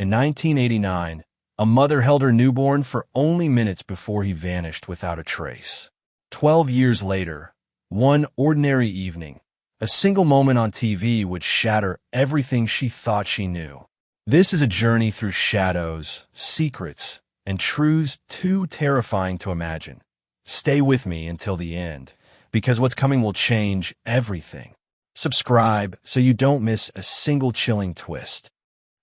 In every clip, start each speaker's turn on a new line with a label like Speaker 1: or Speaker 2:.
Speaker 1: In 1989, a mother held her newborn for only minutes before he vanished without a trace. 12 years later, one ordinary evening, a single moment on TV would shatter everything she thought she knew. This is a journey through shadows, secrets, and truths too terrifying to imagine. Stay with me until the end, because what's coming will change everything. Subscribe so you don't miss a single chilling twist.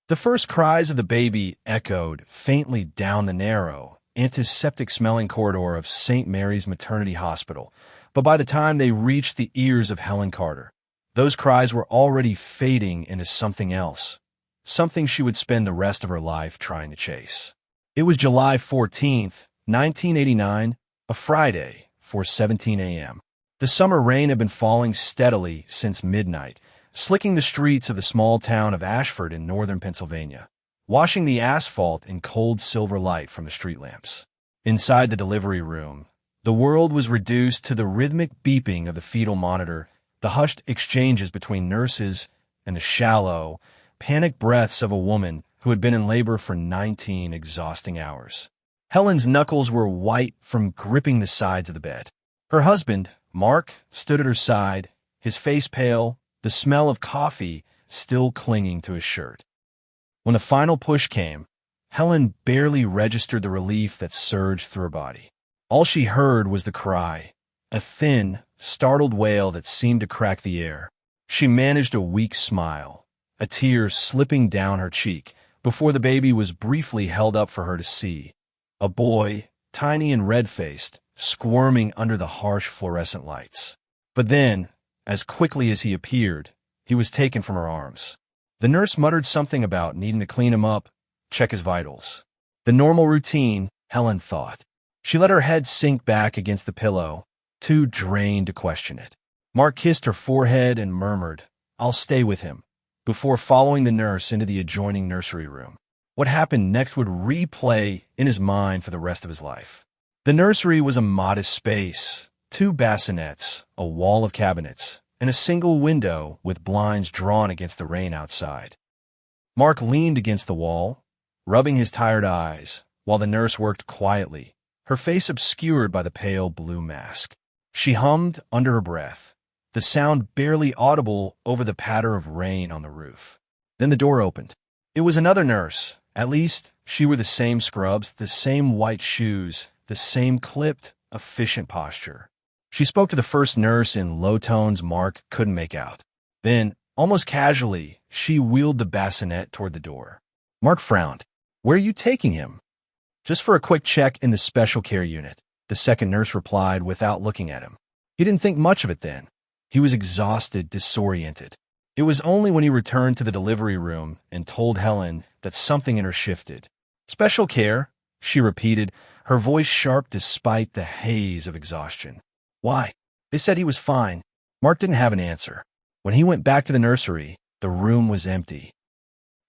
Speaker 1: The first cries of the baby echoed faintly down the narrow, antiseptic-smelling corridor of St. Mary's Maternity Hospital, but by the time they reached the ears of Helen Carter, those cries were already fading into something else, something she would spend the rest of her life trying to chase. It was July 14th, 1989, a Friday, 4:17 a.m. The summer rain had been falling steadily since midnight, slicking the streets of the small town of Ashford in northern Pennsylvania, washing the asphalt in cold silver light from the street lamps. Inside the delivery room, the world was reduced to the rhythmic beeping of the fetal monitor, the hushed exchanges between nurses, and the shallow, panicked breaths of a woman who had been in labor for 19 exhausting hours. Helen's knuckles were white from gripping the sides of the bed. Her husband, Mark, stood at her side, his face pale, the smell of coffee still clinging to his shirt. When the final push came, Helen barely registered the relief that surged through her body. All she heard was the cry, a thin, startled wail that seemed to crack the air. She managed a weak smile, a tear slipping down her cheek, before the baby was briefly held up for her to see. A boy, tiny and red-faced, squirming under the harsh fluorescent lights. But then, as quickly as he appeared, he was taken from her arms. The nurse muttered something about needing to clean him up, check his vitals. The normal routine, Helen thought. She let her head sink back against the pillow, too drained to question it. Mark kissed her forehead and murmured, "I'll stay with him," before following the nurse into the adjoining nursery room. What happened next would replay in his mind for the rest of his life. The nursery was a modest space, 2 bassinets, a wall of cabinets, and a single window with blinds drawn against the rain outside. Mark leaned against the wall, rubbing his tired eyes, while the nurse worked quietly, her face obscured by the pale blue mask. She hummed under her breath, the sound barely audible over the patter of rain on the roof. Then the door opened. It was another nurse. At least, she wore the same scrubs, the same white shoes, the same clipped, efficient posture. She spoke to the first nurse in low tones Mark couldn't make out. Then, almost casually, she wheeled the bassinet toward the door. Mark frowned. "Where are you taking him?" "Just for a quick check in the special care unit," the second nurse replied without looking at him. He didn't think much of it then. He was exhausted, disoriented. It was only when he returned to the delivery room and told Helen that something in her shifted. "Special care," she repeated, her voice sharp despite the haze of exhaustion. "Why?" "They said he was fine." Mark didn't have an answer. When he went back to the nursery, the room was empty.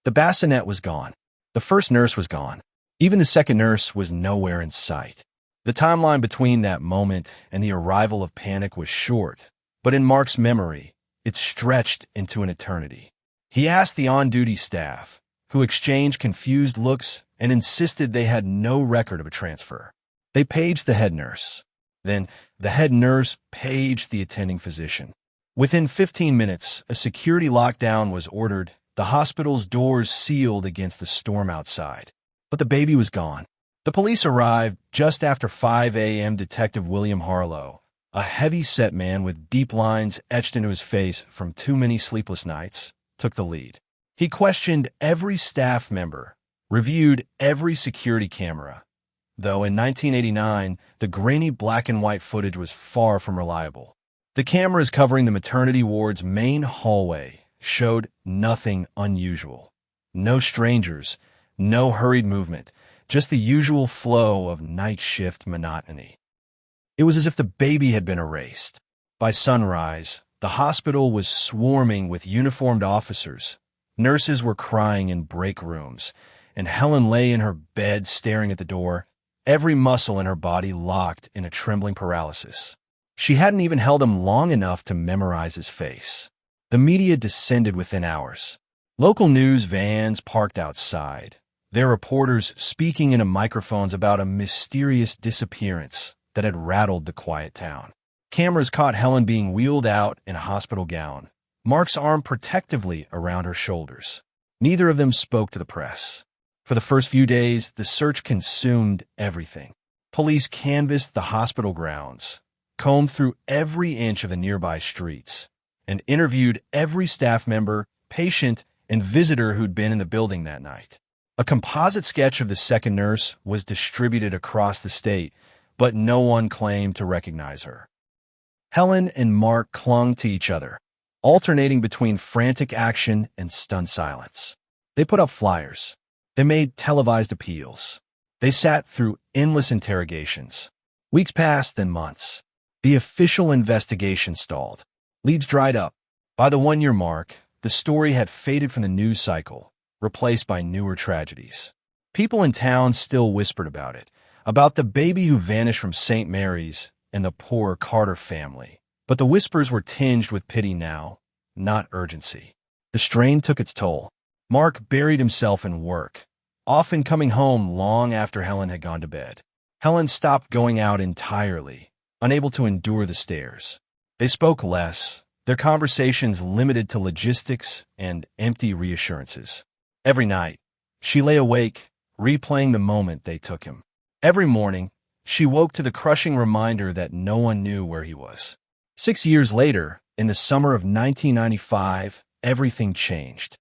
Speaker 1: The bassinet was gone. The first nurse was gone. Even the second nurse was nowhere in sight. The timeline between that moment and the arrival of panic was short, but in Mark's memory, it stretched into an eternity. He asked the on-duty staff, who exchanged confused looks and insisted they had no record of a transfer. They paged the head nurse. Then the head nurse paged the attending physician. Within 15 minutes, a security lockdown was ordered, the hospital's doors sealed against the storm outside. But the baby was gone. The police arrived just after 5 a.m. Detective William Harlow, a heavy-set man with deep lines etched into his face from too many sleepless nights, took the lead. He questioned every staff member, reviewed every security camera, though in 1989, the grainy black and white footage was far from reliable. The cameras covering the maternity ward's main hallway showed nothing unusual. No strangers, no hurried movement, just the usual flow of night shift monotony. It was as if the baby had been erased. By sunrise, the hospital was swarming with uniformed officers. Nurses were crying in break rooms, and Helen lay in her bed staring at the door, every muscle in her body locked in a trembling paralysis. She hadn't even held him long enough to memorize his face. The media descended within hours. Local news vans parked outside, their reporters speaking into microphones about a mysterious disappearance that had rattled the quiet town. Cameras caught Helen being wheeled out in a hospital gown, Mark's arm protectively around her shoulders. Neither of them spoke to the press. For the first few days, the search consumed everything. Police canvassed the hospital grounds, combed through every inch of the nearby streets, and interviewed every staff member, patient, and visitor who'd been in the building that night. A composite sketch of the second nurse was distributed across the state, but no one claimed to recognize her. Helen and Mark clung to each other, alternating between frantic action and stunned silence. They put up flyers. They made televised appeals. They sat through endless interrogations. Weeks passed, then months. The official investigation stalled. Leads dried up. By the one-year mark, the story had faded from the news cycle, replaced by newer tragedies. People in town still whispered about the baby who vanished from St. Mary's and the poor Carter family. But the whispers were tinged with pity now, not urgency. The strain took its toll. Mark buried himself in work, often coming home long after Helen had gone to bed. Helen stopped going out entirely, unable to endure the stares. They spoke less, their conversations limited to logistics and empty reassurances. Every night, she lay awake, replaying the moment they took him. Every morning, she woke to the crushing reminder that no one knew where he was. 6 years later, in the summer of 1995, everything changed.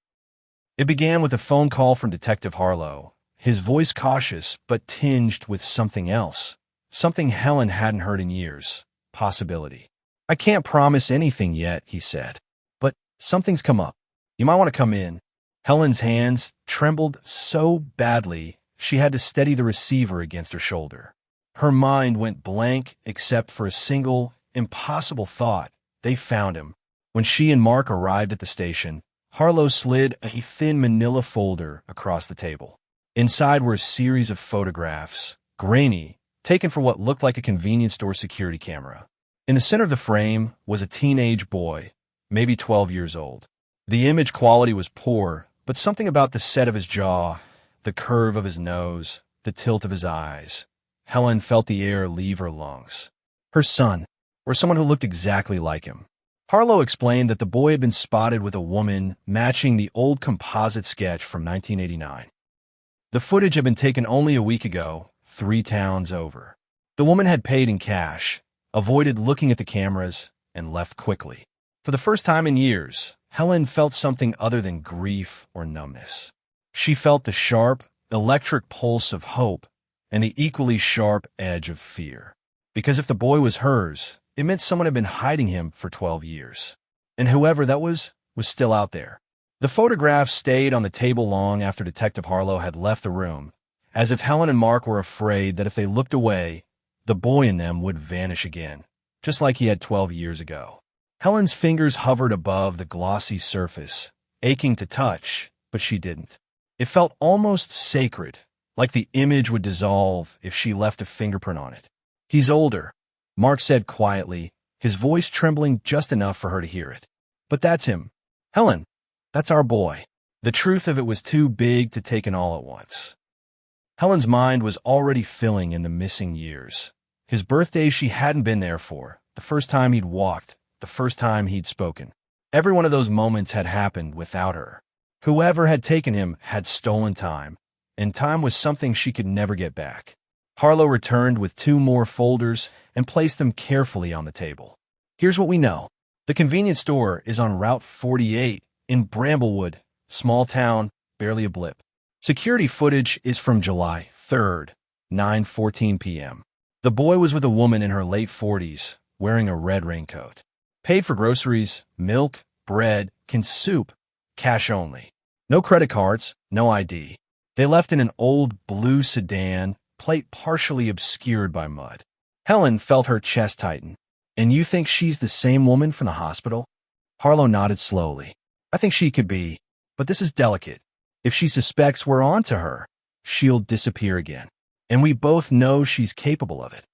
Speaker 1: It began with a phone call from Detective Harlow, his voice cautious but tinged with something else, something Helen hadn't heard in years, possibility. "I can't promise anything yet," he said, "but something's come up. You might want to come in." Helen's hands trembled so badly she had to steady the receiver against her shoulder. Her mind went blank except for a single, impossible thought. They found him. When she and Mark arrived at the station, Harlow slid a thin manila folder across the table. Inside were a series of photographs, grainy, taken for what looked like a convenience store security camera. In the center of the frame was a teenage boy, maybe 12 years old. The image quality was poor, but something about the set of his jaw, the curve of his nose, the tilt of his eyes. Helen felt the air leave her lungs. Her son, or someone who looked exactly like him. Harlow explained that the boy had been spotted with a woman matching the old composite sketch from 1989. The footage had been taken only a week ago, 3 towns over. The woman had paid in cash, avoided looking at the cameras, and left quickly. For the first time in years, Helen felt something other than grief or numbness. She felt the sharp, electric pulse of hope and the equally sharp edge of fear. Because if the boy was hers, it meant someone had been hiding him for 12 years. And whoever that was still out there. The photographs stayed on the table long after Detective Harlow had left the room, as if Helen and Mark were afraid that if they looked away, the boy in them would vanish again, just like he had 12 years ago. Helen's fingers hovered above the glossy surface, aching to touch, but she didn't. It felt almost sacred, like the image would dissolve if she left a fingerprint on it. "He's older," Mark said quietly, his voice trembling just enough for her to hear it. "But that's him. Helen, that's our boy." The truth of it was too big to take in all at once. Helen's mind was already filling in the missing years. His birthday she hadn't been there for, the first time he'd walked, the first time he'd spoken. Every one of those moments had happened without her. Whoever had taken him had stolen time, and time was something she could never get back. Harlow returned with 2 more folders and placed them carefully on the table. "Here's what we know. The convenience store is on Route 48 in Bramblewood, small town, barely a blip. Security footage is from July 3rd, 9:14 p.m. The boy was with a woman in her late 40s, wearing a red raincoat. Paid for groceries, milk, bread, canned soup, cash only. No credit cards, no ID. They left in an old blue sedan, plate partially obscured by mud." Helen felt her chest tighten. "And you think she's the same woman from the hospital?" Harlow nodded slowly. "I think she could be, but this is delicate. If she suspects we're on to her, she'll disappear again. And we both know she's capable of it."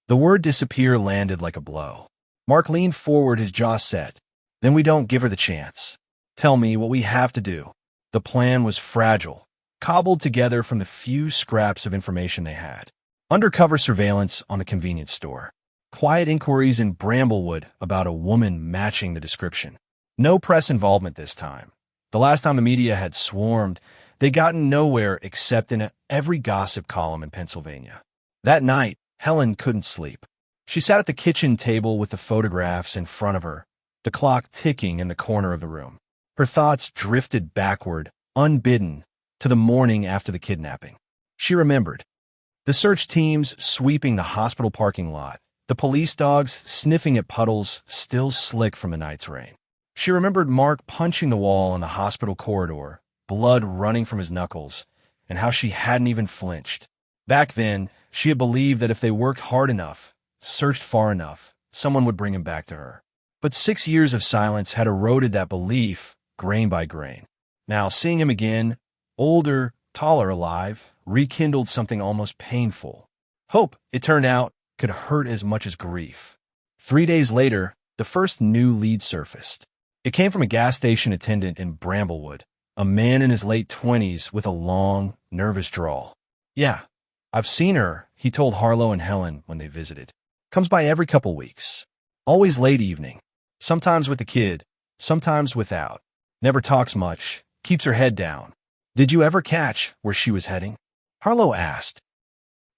Speaker 1: The word disappear landed like a blow. Mark leaned forward, his jaw set. "Then we don't give her the chance." Tell me what we have to do. The plan was fragile, cobbled together from the few scraps of information they had. Undercover surveillance on a convenience store. Quiet inquiries in Bramblewood about a woman matching the description. No press involvement this time. The last time the media had swarmed, they'd gotten nowhere except in every gossip column in Pennsylvania. That night, Helen couldn't sleep. She sat at the kitchen table with the photographs in front of her, the clock ticking in the corner of the room. Her thoughts drifted backward, unbidden, to the morning after the kidnapping. She remembered the search teams sweeping the hospital parking lot, the police dogs sniffing at puddles still slick from the night's rain. She remembered Mark punching the wall in the hospital corridor, blood running from his knuckles, and how she hadn't even flinched. Back then, she had believed that if they worked hard enough, searched far enough, someone would bring him back to her. But 6 years of silence had eroded that belief, grain by grain. Now, seeing him again, older, taller, alive, rekindled something almost painful. Hope, it turned out, could hurt as much as grief. 3 days later, the first new lead surfaced. It came from a gas station attendant in Bramblewood, a man in his late 20s with a long, nervous drawl. "Yeah, I've seen her," he told Harlow and Helen when they visited. "Comes by every couple weeks. Always late evening. Sometimes with the kid, sometimes without. Never talks much, keeps her head down. Did you ever catch where she was heading?" Harlow asked.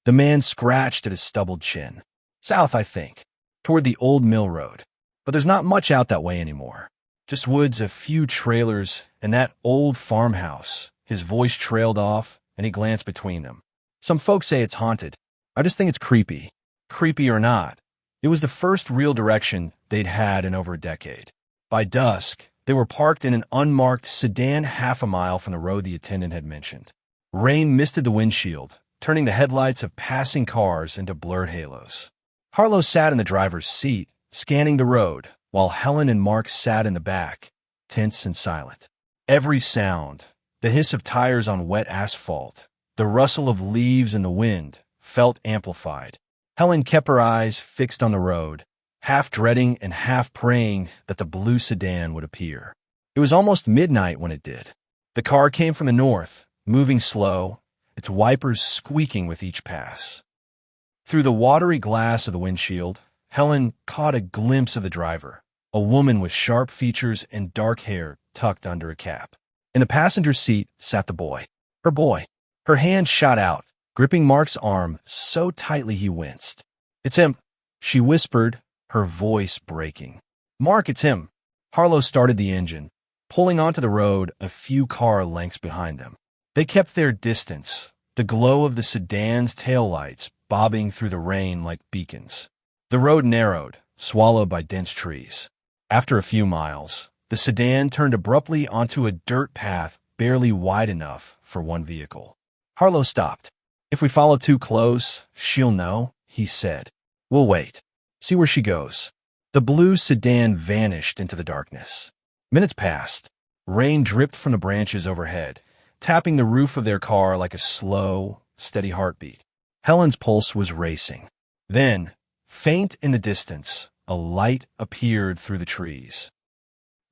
Speaker 1: The man scratched at his stubbled chin. "South, I think. Toward the old mill road. But there's not much out that way anymore. Just woods, a few trailers, and that old farmhouse." His voice trailed off, and he glanced between them. "Some folks say it's haunted. I just think it's creepy." Creepy or not, it was the first real direction they'd had in over a decade. By dusk, they were parked in an unmarked sedan half a mile from the road the attendant had mentioned. Rain misted the windshield, turning the headlights of passing cars into blurred halos. Harlow sat in the driver's seat, scanning the road, while Helen and Mark sat in the back, tense and silent. Every sound, the hiss of tires on wet asphalt, the rustle of leaves in the wind, felt amplified. Helen kept her eyes fixed on the road, half dreading and half praying that the blue sedan would appear. It was almost midnight when it did. The car came from the north, moving slow, its wipers squeaking with each pass. Through the watery glass of the windshield, Helen caught a glimpse of the driver, a woman with sharp features and dark hair tucked under a cap. In the passenger seat sat the boy. Her boy. Her hand shot out, gripping Mark's arm so tightly he winced. "It's him," she whispered, her voice breaking. "Mark, it's him." Harlow started the engine, pulling onto the road a few car lengths behind them. They kept their distance, the glow of the sedan's taillights bobbing through the rain like beacons. The road narrowed, swallowed by dense trees. After a few miles, the sedan turned abruptly onto a dirt path barely wide enough for one vehicle. Harlow stopped. "If we follow too close, she'll know," he said. "We'll wait. See where she goes." The blue sedan vanished into the darkness. Minutes passed. Rain dripped from the branches overhead, tapping the roof of their car like a slow, steady heartbeat. Helen's pulse was racing. Then, faint in the distance, a light appeared through the trees.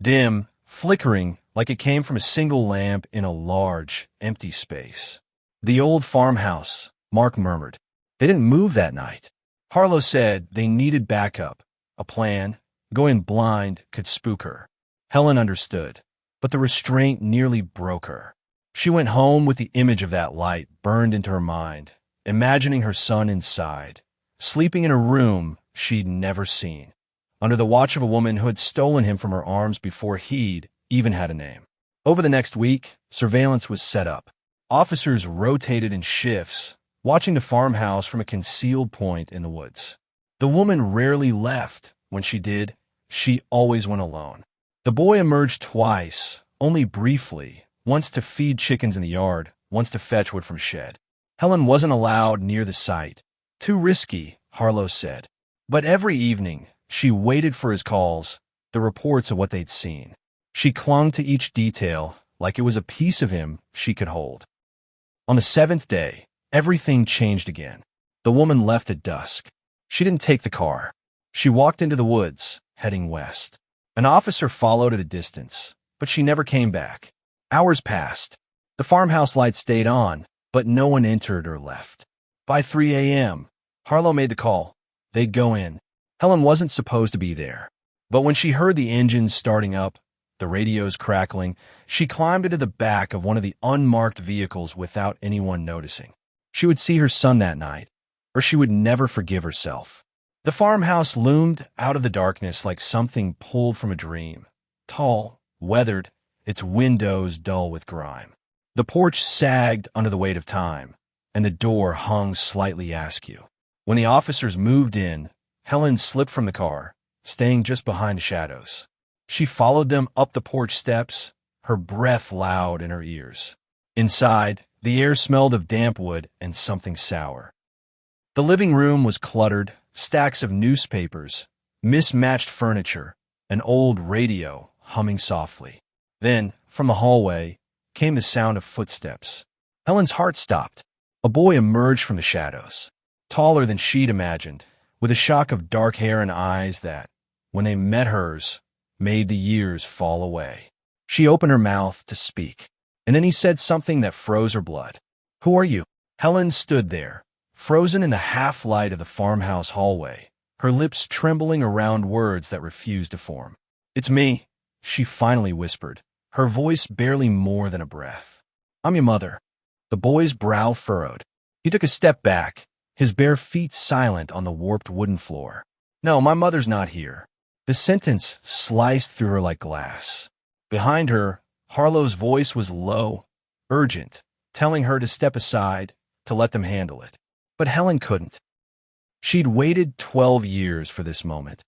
Speaker 1: Dim, flickering like it came from a single lamp in a large, empty space. "The old farmhouse," Mark murmured. "They didn't move that night." Harlow said they needed backup, a plan. Going blind could spook her. Helen understood, but the restraint nearly broke her. She went home with the image of that light burned into her mind, imagining her son inside, sleeping in a room she'd never seen, under the watch of a woman who had stolen him from her arms before he'd even had a name. Over the next week, surveillance was set up. Officers rotated in shifts, watching the farmhouse from a concealed point in the woods. The woman rarely left. When she did, she always went alone. The boy emerged twice, only briefly, once to feed chickens in the yard, once to fetch wood from shed. Helen wasn't allowed near the site. Too risky, Harlow said. But every evening, she waited for his calls, the reports of what they'd seen. She clung to each detail like it was a piece of him she could hold. On the 7th day, everything changed again. The woman left at dusk. She didn't take the car. She walked into the woods, heading west. An officer followed at a distance, but she never came back. Hours passed. The farmhouse lights stayed on, but no one entered or left. By 3 a.m., Harlow made the call. They'd go in. Helen wasn't supposed to be there. But when she heard the engines starting up, the radios crackling, she climbed into the back of one of the unmarked vehicles without anyone noticing. She would see her son that night, or she would never forgive herself. The farmhouse loomed out of the darkness like something pulled from a dream. Tall, weathered, its windows dull with grime. The porch sagged under the weight of time, and the door hung slightly askew. When the officers moved in, Helen slipped from the car, staying just behind the shadows. She followed them up the porch steps, her breath loud in her ears. Inside, the air smelled of damp wood and something sour. The living room was cluttered, stacks of newspapers, mismatched furniture, an old radio humming softly. Then, from the hallway, came the sound of footsteps. Helen's heart stopped. A boy emerged from the shadows, taller than she'd imagined, with a shock of dark hair and eyes that, when they met hers, made the years fall away. She opened her mouth to speak, and then he said something that froze her blood. "Who are you?" Helen stood there, frozen in the half-light of the farmhouse hallway, her lips trembling around words that refused to form. "It's me," she finally whispered, her voice barely more than a breath. "I'm your mother." The boy's brow furrowed. He took a step back, his bare feet silent on the warped wooden floor. "No, my mother's not here." The sentence sliced through her like glass. Behind her, Harlow's voice was low, urgent, telling her to step aside, to let them handle it. But Helen couldn't. She'd waited 12 years for this moment,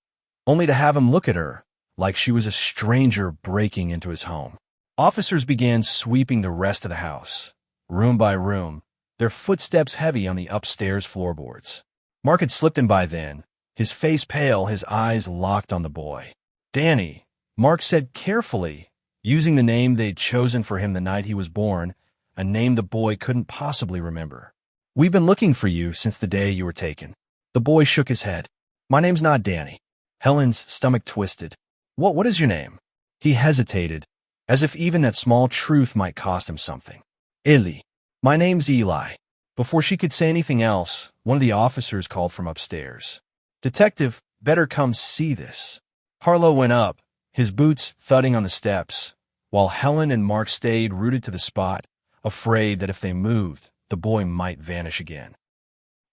Speaker 1: only to have him look at her like she was a stranger breaking into his home. Officers began sweeping the rest of the house, room by room, their footsteps heavy on the upstairs floorboards. Mark had slipped in by then, his face pale, his eyes locked on the boy. "Danny," Mark said carefully, using the name they'd chosen for him the night he was born, a name the boy couldn't possibly remember. "We've been looking for you since the day you were taken." The boy shook his head. "My name's not Danny." Helen's stomach twisted. What is your name?" He hesitated, as if even that small truth might cost him something. "Eli." "My name's Eli." Before she could say anything else, one of the officers called from upstairs. "Detective, better come see this." Harlow went up, his boots thudding on the steps, while Helen and Mark stayed rooted to the spot, afraid that if they moved, the boy might vanish again.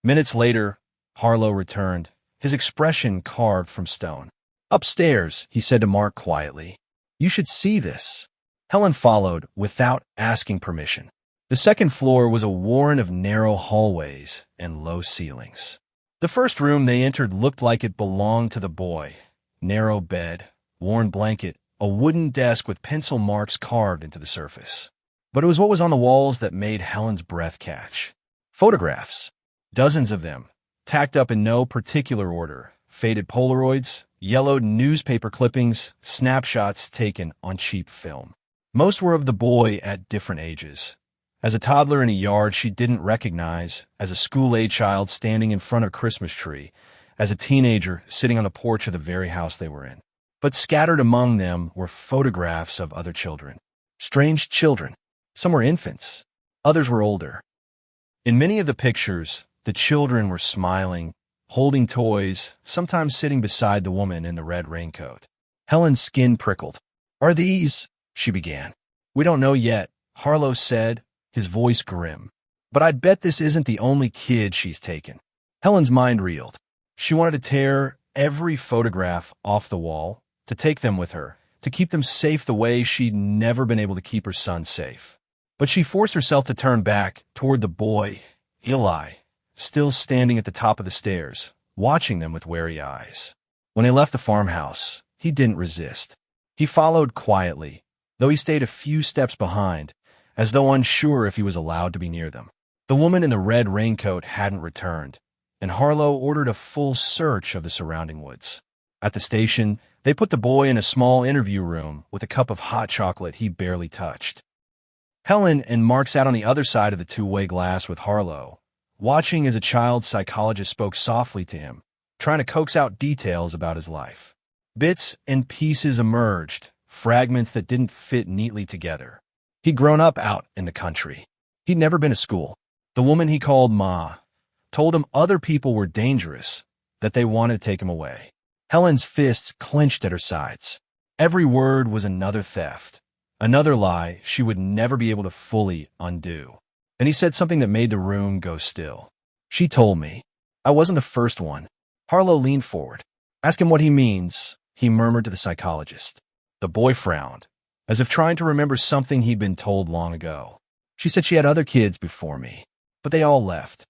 Speaker 1: Minutes later, Harlow returned, his expression carved from stone. "Upstairs," he said to Mark quietly. "You should see this." Helen followed, without asking permission. The second floor was a warren of narrow hallways and low ceilings. The first room they entered looked like it belonged to the boy. Narrow bed, worn blanket, a wooden desk with pencil marks carved into the surface. But it was what was on the walls that made Helen's breath catch. Photographs. Dozens of them, tacked up in no particular order. Faded Polaroids, yellowed newspaper clippings, snapshots taken on cheap film. Most were of the boy at different ages. As a toddler in a yard she didn't recognize, as a school-age child standing in front of a Christmas tree, as a teenager sitting on the porch of the very house they were in. But scattered among them were photographs of other children. Strange children. Some were infants. Others were older. In many of the pictures, the children were smiling, holding toys, sometimes sitting beside the woman in the red raincoat. Helen's skin prickled. "Are these?" she began. "We don't know yet," Harlow said, his voice grim. "But I'd bet this isn't the only kid she's taken." Helen's mind reeled. She wanted to tear every photograph off the wall, to take them with her, to keep them safe the way she'd never been able to keep her son safe. But she forced herself to turn back toward the boy, Eli, still standing at the top of the stairs, watching them with wary eyes. When they left the farmhouse, he didn't resist. He followed quietly, though he stayed a few steps behind, as though unsure if he was allowed to be near them. The woman in the red raincoat hadn't returned, and Harlow ordered a full search of the surrounding woods. At the station, they put the boy in a small interview room with a cup of hot chocolate he barely touched. Helen and Mark sat on the other side of the two-way glass with Harlow, watching as a child psychologist spoke softly to him, trying to coax out details about his life. Bits and pieces emerged, fragments that didn't fit neatly together. He'd grown up out in the country. He'd never been to school. The woman he called Ma told him other people were dangerous, that they wanted to take him away. Helen's fists clenched at her sides. Every word was another theft, another lie she would never be able to fully undo. And he said something that made the room go still. She told me. I wasn't the first one. Harlow leaned forward. Ask him what he means, he murmured to the psychologist. The boy frowned, as if trying to remember something he'd been told long ago. She said she had other kids before me, but they all left.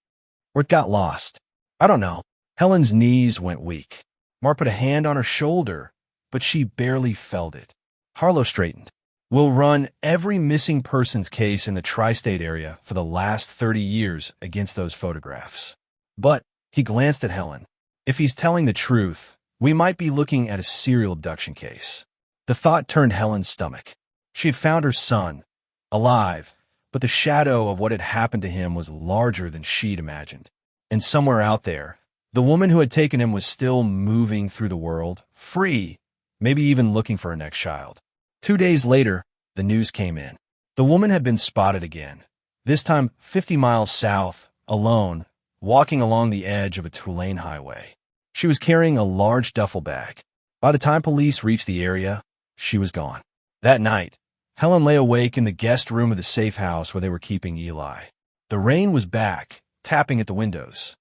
Speaker 1: Or it got lost. I don't know. Helen's knees went weak. Mark put a hand on her shoulder, but she barely felt it. Harlow straightened. We'll run every missing persons case in the tri-state area for the last 30 years against those photographs. But, he glanced at Helen. If he's telling the truth, we might be looking at a serial abduction case. The thought turned Helen's stomach. She had found her son, alive, but the shadow of what had happened to him was larger than she'd imagined. And somewhere out there, the woman who had taken him was still moving through the world, free, maybe even looking for her next child. 2 days later, the news came in. The woman had been spotted again, this time 50 miles south, alone, walking along the edge of a two-lane highway. She was carrying a large duffel bag. By the time police reached the area, she was gone. That night, Helen lay awake in the guest room of the safe house where they were keeping Eli. The rain was back, tapping at the windows.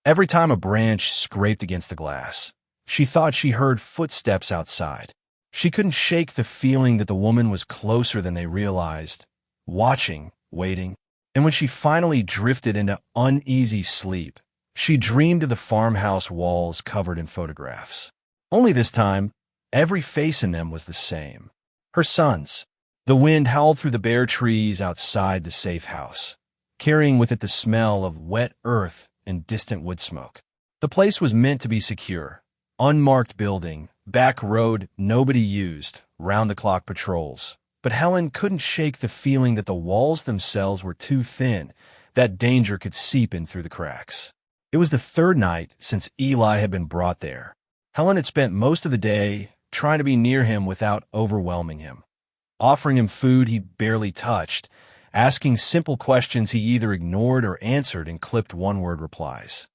Speaker 1: Every time a branch scraped against the glass, she thought she heard footsteps outside. She couldn't shake the feeling that the woman was closer than they realized, watching, waiting. And when she finally drifted into uneasy sleep, she dreamed of the farmhouse walls covered in photographs. Only this time, every face in them was the same. Her son's. The wind howled through the bare trees outside the safe house, carrying with it the smell of wet earth and distant wood smoke. The place was meant to be secure. Unmarked building, back road nobody used, round-the-clock patrols. But Helen couldn't shake the feeling that the walls themselves were too thin, that danger could seep in through the cracks. It was the third night since Eli had been brought there. Helen had spent most of the day trying to be near him without overwhelming him, offering him food he barely touched, asking simple questions he either ignored or answered in clipped one-word replies.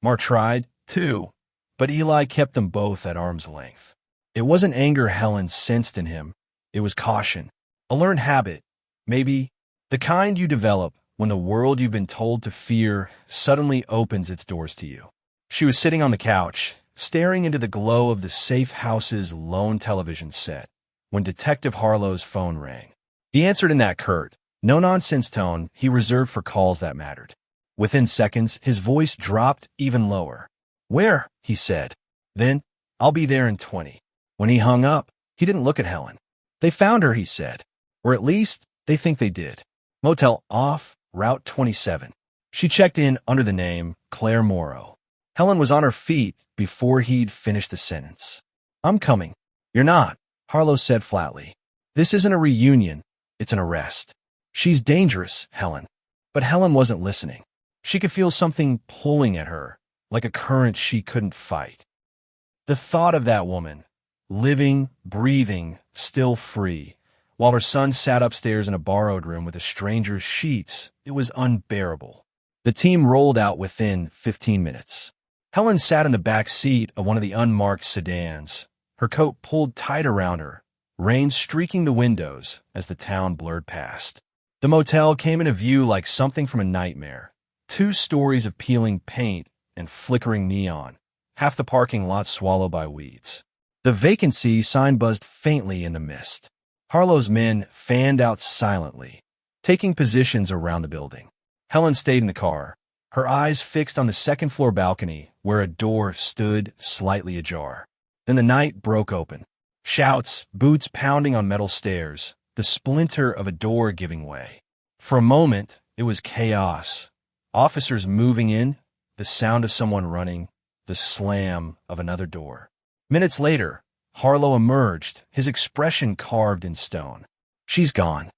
Speaker 1: Mark tried, too, but Eli kept them both at arm's length. It wasn't anger Helen sensed in him. It was caution, a learned habit, maybe the kind you develop when the world you've been told to fear suddenly opens its doors to you. She was sitting on the couch, staring into the glow of the safe house's lone television set, when Detective Harlow's phone rang. He answered in that curt, no-nonsense tone he reserved for calls that mattered. Within seconds, his voice dropped even lower. "Where?" he said. Then, "I'll be there in 20. When he hung up, he didn't look at Helen. "They found her," he said. "Or at least, they think they did. Motel off, Route 27. She checked in under the name Claire Morrow." Helen was on her feet before he'd finished the sentence. "I'm coming." "You're not," Harlow said flatly. "This isn't a reunion, it's an arrest." "She's dangerous, Helen." But Helen wasn't listening. She could feel something pulling at her, like a current she couldn't fight. The thought of that woman, living, breathing, still free, while her son sat upstairs in a borrowed room with a stranger's sheets, it was unbearable. The team rolled out within 15 minutes. Helen sat in the back seat of one of the unmarked sedans, her coat pulled tight around her, rain streaking the windows as the town blurred past. The motel came into view like something from a nightmare. 2 stories of peeling paint and flickering neon, half the parking lot swallowed by weeds. The vacancy sign buzzed faintly in the mist. Harlow's men fanned out silently, taking positions around the building. Helen stayed in the car, her eyes fixed on the second-floor balcony where a door stood slightly ajar. Then the night broke open. Shouts, boots pounding on metal stairs, the splinter of a door giving way. For a moment, it was chaos. Officers moving in, the sound of someone running, the slam of another door. Minutes later, Harlow emerged, his expression carved in stone. "She's gone."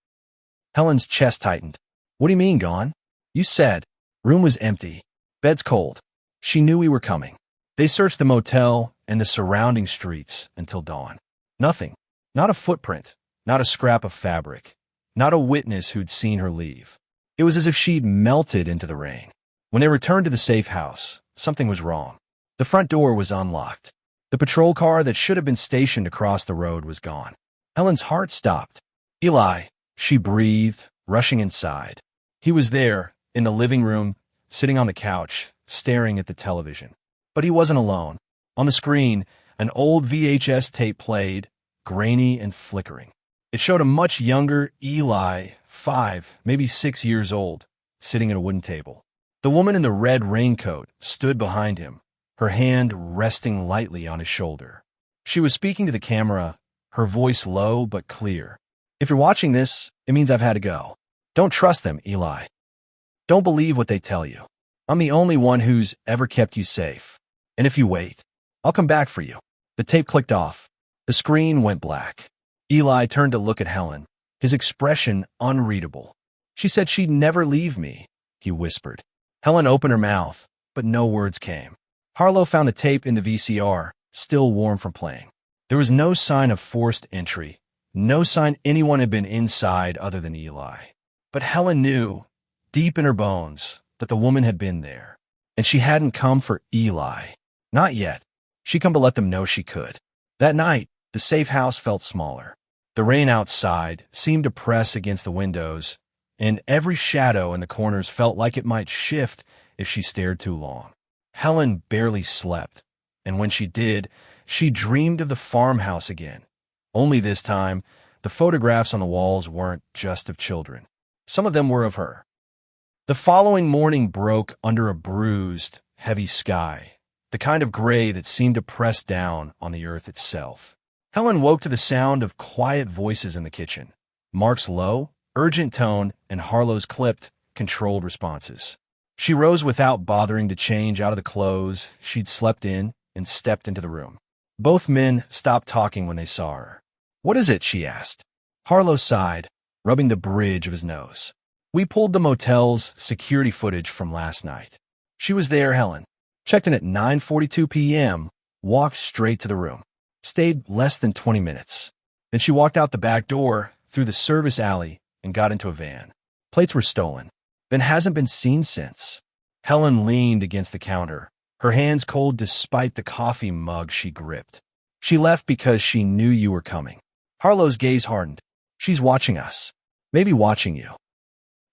Speaker 1: Helen's chest tightened. "What do you mean, gone?" "You said." "Room was empty. Bed's cold." She knew we were coming. They searched the motel and the surrounding streets until dawn. Nothing. Not a footprint, not a scrap of fabric, not a witness who'd seen her leave. It was as if she'd melted into the rain. When they returned to the safe house, something was wrong. The front door was unlocked. The patrol car that should have been stationed across the road was gone. Helen's heart stopped. Eli, she breathed, rushing inside. He was there, in the living room, sitting on the couch, staring at the television. But he wasn't alone. On the screen, an old VHS tape played, grainy and flickering. It showed a much younger Eli, 5, maybe 6 years old, sitting at a wooden table. The woman in the red raincoat stood behind him, her hand resting lightly on his shoulder. She was speaking to the camera, her voice low but clear. If you're watching this, it means I've had to go. Don't trust them, Eli. Don't believe what they tell you. I'm the only one who's ever kept you safe. And if you wait, I'll come back for you. The tape clicked off. The screen went black. Eli turned to look at Helen, his expression unreadable. She said she'd never leave me, he whispered. Helen opened her mouth, but no words came. Harlow found the tape in the VCR, still warm from playing. There was no sign of forced entry, no sign anyone had been inside other than Eli. But Helen knew, deep in her bones, that the woman had been there. And she hadn't come for Eli. Not yet. She'd come to let them know she could. That night, the safe house felt smaller. The rain outside seemed to press against the windows, and every shadow in the corners felt like it might shift if she stared too long. Helen barely slept, and when she did, she dreamed of the farmhouse again. Only this time, the photographs on the walls weren't just of children. Some of them were of her. The following morning broke under a bruised, heavy sky, the kind of gray that seemed to press down on the earth itself. Helen woke to the sound of quiet voices in the kitchen. Mark's low, urgent tone and Harlow's clipped, controlled responses. She rose without bothering to change out of the clothes she'd slept in and stepped into the room. Both men stopped talking when they saw her. "What is it?" she asked. Harlow sighed, rubbing the bridge of his nose. "We pulled the motel's security footage from last night." She was there, Helen. Checked in at 9:42 p.m., walked straight to the room. Stayed less than 20 minutes. Then she walked out the back door, through the service alley, and got into a van. Plates were stolen. Ben hasn't been seen since. Helen leaned against the counter, her hands cold despite the coffee mug she gripped. "She left because she knew you were coming." Harlow's gaze hardened. "She's watching us. Maybe watching you."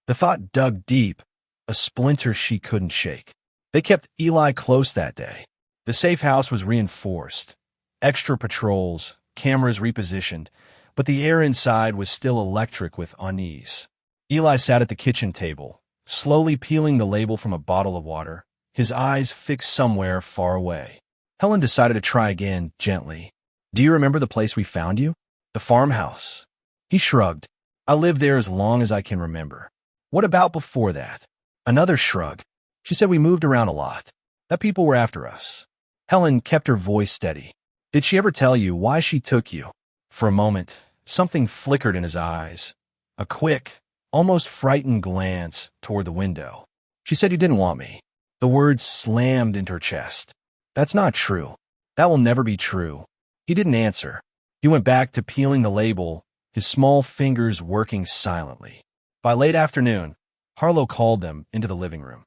Speaker 1: The thought dug deep, a splinter she couldn't shake. They kept Eli close that day. The safe house was reinforced. Extra patrols, cameras repositioned, but the air inside was still electric with unease. Eli sat at the kitchen table, slowly peeling the label from a bottle of water, his eyes fixed somewhere far away. Helen decided to try again, gently. "Do you remember the place we found you? The farmhouse?" He shrugged. "I lived there as long as I can remember." "What about before that?" Another shrug. "She said we moved around a lot, that people were after us." Helen kept her voice steady. "Did she ever tell you why she took you?" For a moment, something flickered in his eyes. A quick, almost frightened glance toward the window. "She said you didn't want me." The words slammed into her chest. "That's not true. That will never be true." He didn't answer. He went back to peeling the label, his small fingers working silently. By late afternoon, Harlow called them into the living room.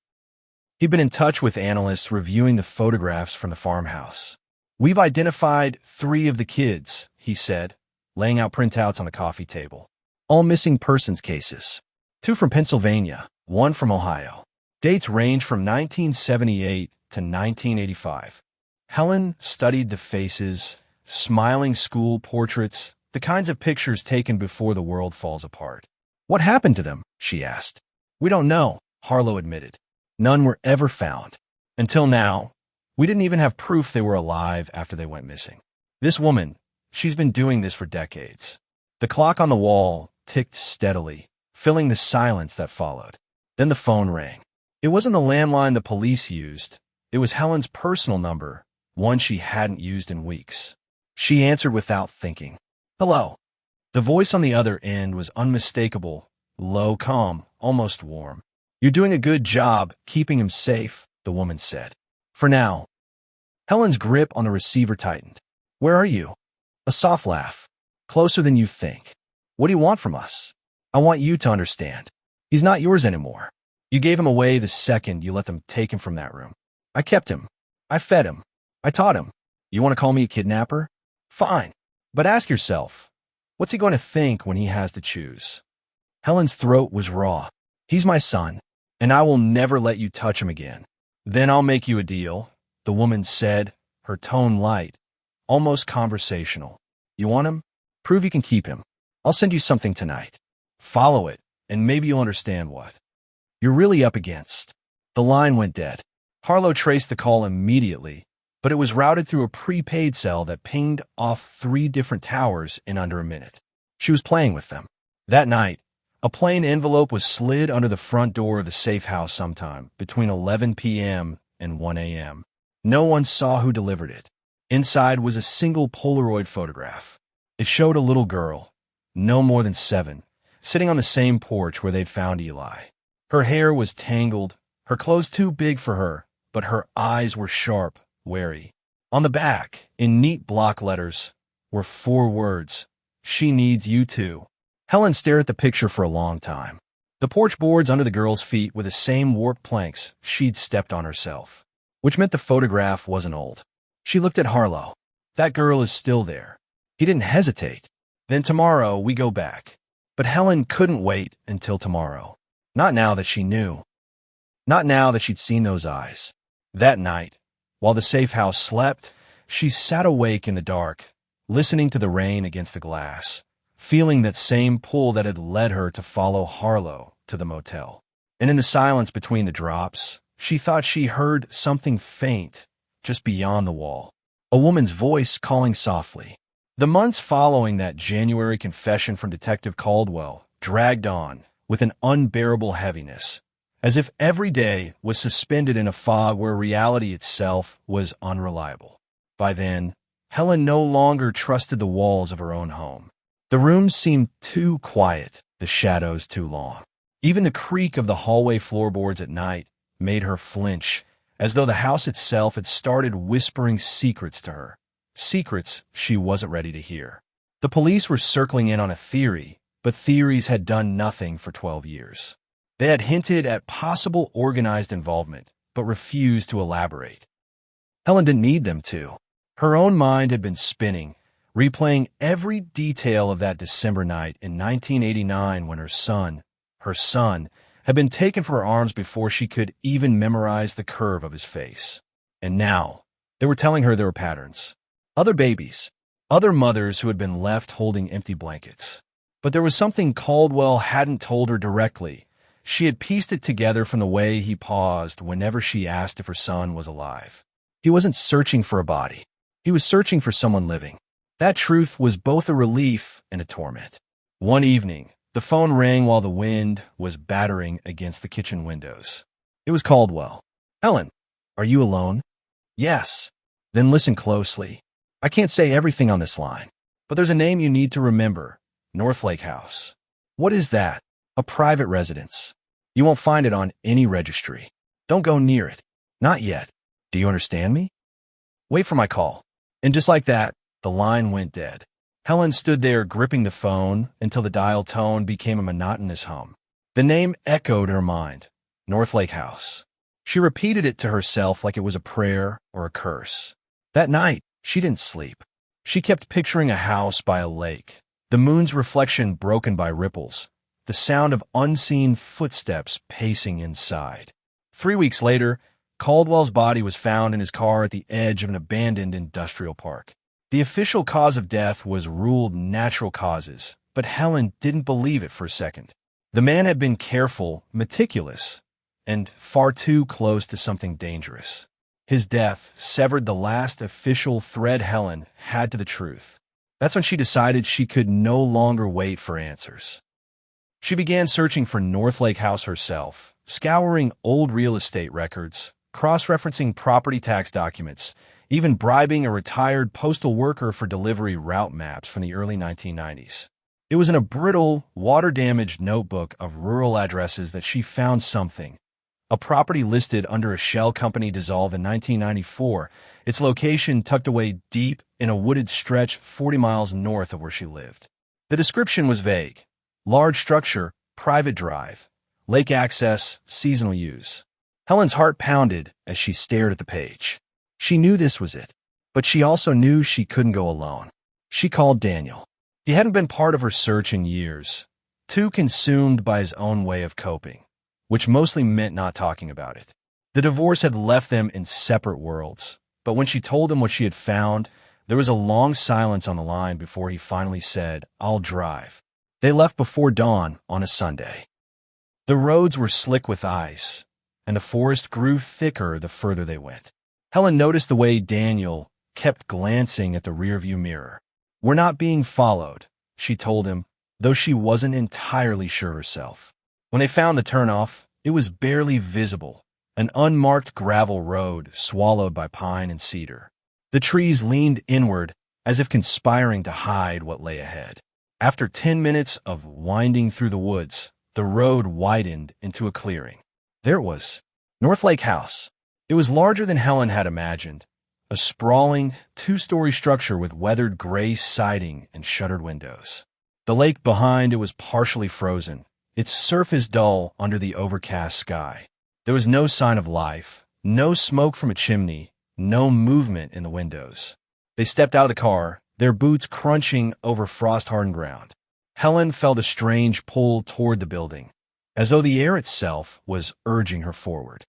Speaker 1: He'd been in touch with analysts reviewing the photographs from the farmhouse. "We've identified 3 of the kids," he said, laying out printouts on the coffee table. "All missing persons cases. 2 from Pennsylvania, 1 from Ohio. Dates range from 1978 to 1985. Helen studied the faces, smiling school portraits, the kinds of pictures taken before the world falls apart. "What happened to them?" she asked. "We don't know," Harlow admitted. "None were ever found. Until now, we didn't even have proof they were alive after they went missing. This woman, she's been doing this for decades." The clock on the wall ticked steadily, filling the silence that followed. Then the phone rang. It wasn't the landline the police used. It was Helen's personal number, one she hadn't used in weeks. She answered without thinking. "Hello." The voice on the other end was unmistakable, low, calm, almost warm. "You're doing a good job keeping him safe," the woman said. "For now." Helen's grip on the receiver tightened. "Where are you?" A soft laugh. Closer than you think. What do you want from us? I want you to understand. He's not yours anymore. You gave him away the second you let them take him from that room. I kept him. I fed him. I taught him. You want to call me a kidnapper? Fine. But ask yourself, what's he going to think when he has to choose? Helen's throat was raw. He's my son, and I will never let you touch him again. Then I'll make you a deal, the woman said, her tone light, almost conversational. You want him? Prove you can keep him. I'll send you something tonight. Follow it, and maybe you'll understand what you're really up against. The line went dead. Harlow traced the call immediately, but it was routed through a prepaid cell that pinged off 3 different towers in under a minute. She was playing with them. That night, a plain envelope was slid under the front door of the safe house sometime between 11 p.m. and 1 a.m. No one saw who delivered it. Inside was a single Polaroid photograph. It showed a little girl, no more than 7, sitting on the same porch where they'd found Eli. Her hair was tangled, her clothes too big for her, but her eyes were sharp, wary. On the back, in neat block letters, were 4 words, "She needs you too." Helen stared at the picture for a long time. The porch boards under the girl's feet were the same warped planks she'd stepped on herself, which meant the photograph wasn't old. She looked at Harlow. That girl is still there. He didn't hesitate. Then tomorrow we go back. But Helen couldn't wait until tomorrow. Not now that she knew. Not now that she'd seen those eyes. That night, while the safe house slept, she sat awake in the dark, listening to the rain against the glass, feeling that same pull that had led her to follow Harlow to the motel. And in the silence between the drops, she thought she heard something faint just beyond the wall. A woman's voice calling softly. The months following that January confession from Detective Caldwell dragged on with an unbearable heaviness, as if every day was suspended in a fog where reality itself was unreliable. By then, Helen no longer trusted the walls of her own home. The rooms seemed too quiet, the shadows too long. Even the creak of the hallway floorboards at night made her flinch, as though the house itself had started whispering secrets to her, secrets she wasn't ready to hear. The police were circling in on a theory, but theories had done nothing for 12 years. They had hinted at possible organized involvement, but refused to elaborate. Helen didn't need them to. Her own mind had been spinning, replaying every detail of that December night in 1989 when her son, had been taken from her arms before she could even memorize the curve of his face. And now, they were telling her there were patterns. Other babies, other mothers who had been left holding empty blankets. But there was something Caldwell hadn't told her directly. She had pieced it together from the way he paused whenever she asked if her son was alive. He wasn't searching for a body. He was searching for someone living. That truth was both a relief and a torment. One evening, the phone rang while the wind was battering against the kitchen windows. It was Caldwell. "Helen, are you alone?" "Yes." "Then listen closely. I can't say everything on this line, but there's a name you need to remember. Northlake House." "What is that?" "A private residence. You won't find it on any registry. Don't go near it. Not yet. Do you understand me? Wait for my call." And just like that, the line went dead. Helen stood there gripping the phone until the dial tone became a monotonous hum. The name echoed her mind. Northlake House. She repeated it to herself like it was a prayer or a curse. That night, she didn't sleep. She kept picturing a house by a lake, the moon's reflection broken by ripples, the sound of unseen footsteps pacing inside. 3 weeks later, Caldwell's body was found in his car at the edge of an abandoned industrial park. The official cause of death was ruled natural causes, but Helen didn't believe it for a second. The man had been careful, meticulous, and far too close to something dangerous. His death severed the last official thread Helen had to the truth. That's when she decided she could no longer wait for answers. She began searching for Northlake House herself, scouring old real estate records, cross-referencing property tax documents, even bribing a retired postal worker for delivery route maps from the early 1990s. It was in a brittle, water-damaged notebook of rural addresses that she found something, a property listed under a shell company dissolved in 1994, its location tucked away deep in a wooded stretch 40 miles north of where she lived. The description was vague. Large structure, private drive, lake access, seasonal use. Helen's heart pounded as she stared at the page. She knew this was it, but she also knew she couldn't go alone. She called Daniel. He hadn't been part of her search in years, too consumed by his own way of coping, which mostly meant not talking about it. The divorce had left them in separate worlds, but when she told him what she had found, there was a long silence on the line before he finally said, "I'll drive." They left before dawn on a Sunday. The roads were slick with ice, and the forest grew thicker the further they went. Helen noticed the way Daniel kept glancing at the rearview mirror. "We're not being followed," she told him, though she wasn't entirely sure herself. When they found the turnoff, it was barely visible, an unmarked gravel road swallowed by pine and cedar. The trees leaned inward as if conspiring to hide what lay ahead. After 10 minutes of winding through the woods, the road widened into a clearing. There it was, North Lake House. It was larger than Helen had imagined, a sprawling, two-story structure with weathered gray siding and shuttered windows. The lake behind it was partially frozen, its surface dull under the overcast sky. There was no sign of life, no smoke from a chimney, no movement in the windows. They stepped out of the car, their boots crunching over frost-hardened ground. Helen felt a strange pull toward the building, as though the air itself was urging her forward.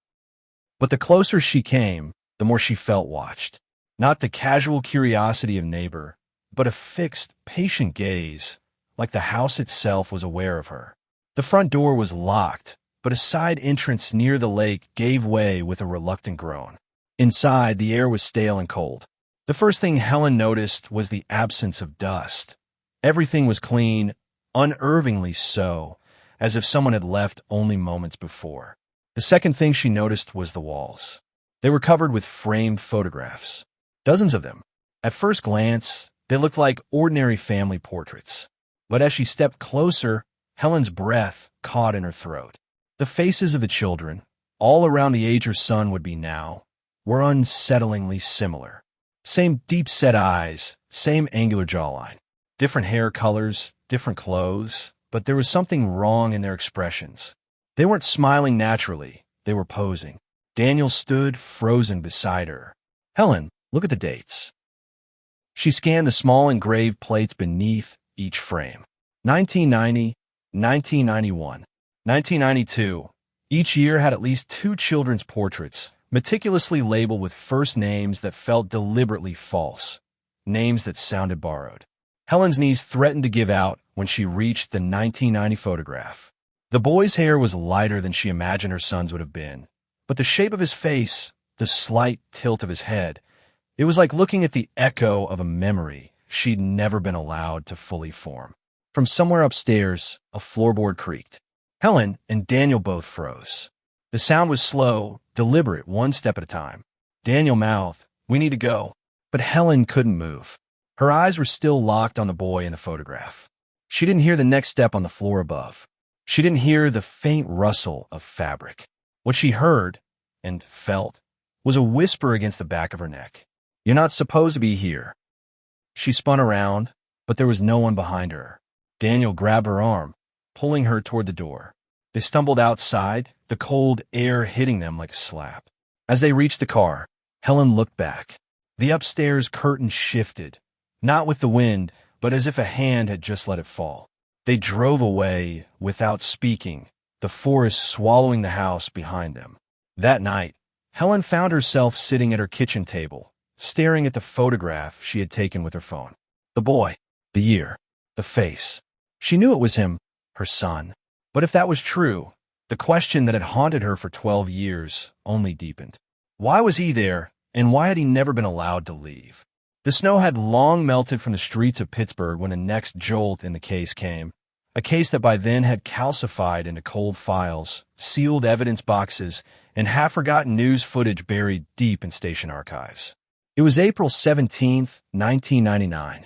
Speaker 1: But the closer she came, the more she felt watched. Not the casual curiosity of neighbor, but a fixed, patient gaze, like the house itself was aware of her. The front door was locked, but a side entrance near the lake gave way with a reluctant groan. Inside, the air was stale and cold. The first thing Helen noticed was the absence of dust. Everything was clean, unnervingly so, as if someone had left only moments before. The second thing she noticed was the walls. They were covered with framed photographs. Dozens of them. At first glance, they looked like ordinary family portraits. But as she stepped closer, Helen's breath caught in her throat. The faces of the children, all around the age her son would be now, were unsettlingly similar. Same deep-set eyes, same angular jawline. Different hair colors, different clothes, but there was something wrong in their expressions. They weren't smiling naturally, they were posing. Daniel stood frozen beside her. "Helen, look at the dates." She scanned the small engraved plates beneath each frame. 1990, 1991, 1992. Each year had at least 2 children's portraits, meticulously labeled with first names that felt deliberately false, names that sounded borrowed. Helen's knees threatened to give out when she reached the 1990 photograph. The boy's hair was lighter than she imagined her son's would have been, but the shape of his face, the slight tilt of his head, it was like looking at the echo of a memory she'd never been allowed to fully form. From somewhere upstairs, a floorboard creaked. Helen and Daniel both froze. The sound was slow, deliberate, one step at a time. Daniel mouthed, "We need to go." But Helen couldn't move. Her eyes were still locked on the boy in the photograph. She didn't hear the next step on the floor above. She didn't hear the faint rustle of fabric. What she heard, and felt, was a whisper against the back of her neck. "You're not supposed to be here." She spun around, but there was no one behind her. Daniel grabbed her arm, pulling her toward the door. They stumbled outside, the cold air hitting them like a slap. As they reached the car, Helen looked back. The upstairs curtain shifted, not with the wind, but as if a hand had just let it fall. They drove away without speaking, the forest swallowing the house behind them. That night, Helen found herself sitting at her kitchen table, staring at the photograph she had taken with her phone. The boy, the year, the face. She knew it was him, her son. But if that was true, the question that had haunted her for 12 years only deepened. Why was he there, and why had he never been allowed to leave? The snow had long melted from the streets of Pittsburgh when the next jolt in the case came, a case that by then had calcified into cold files, sealed evidence boxes, and half-forgotten news footage buried deep in station archives. It was April 17th, 1999.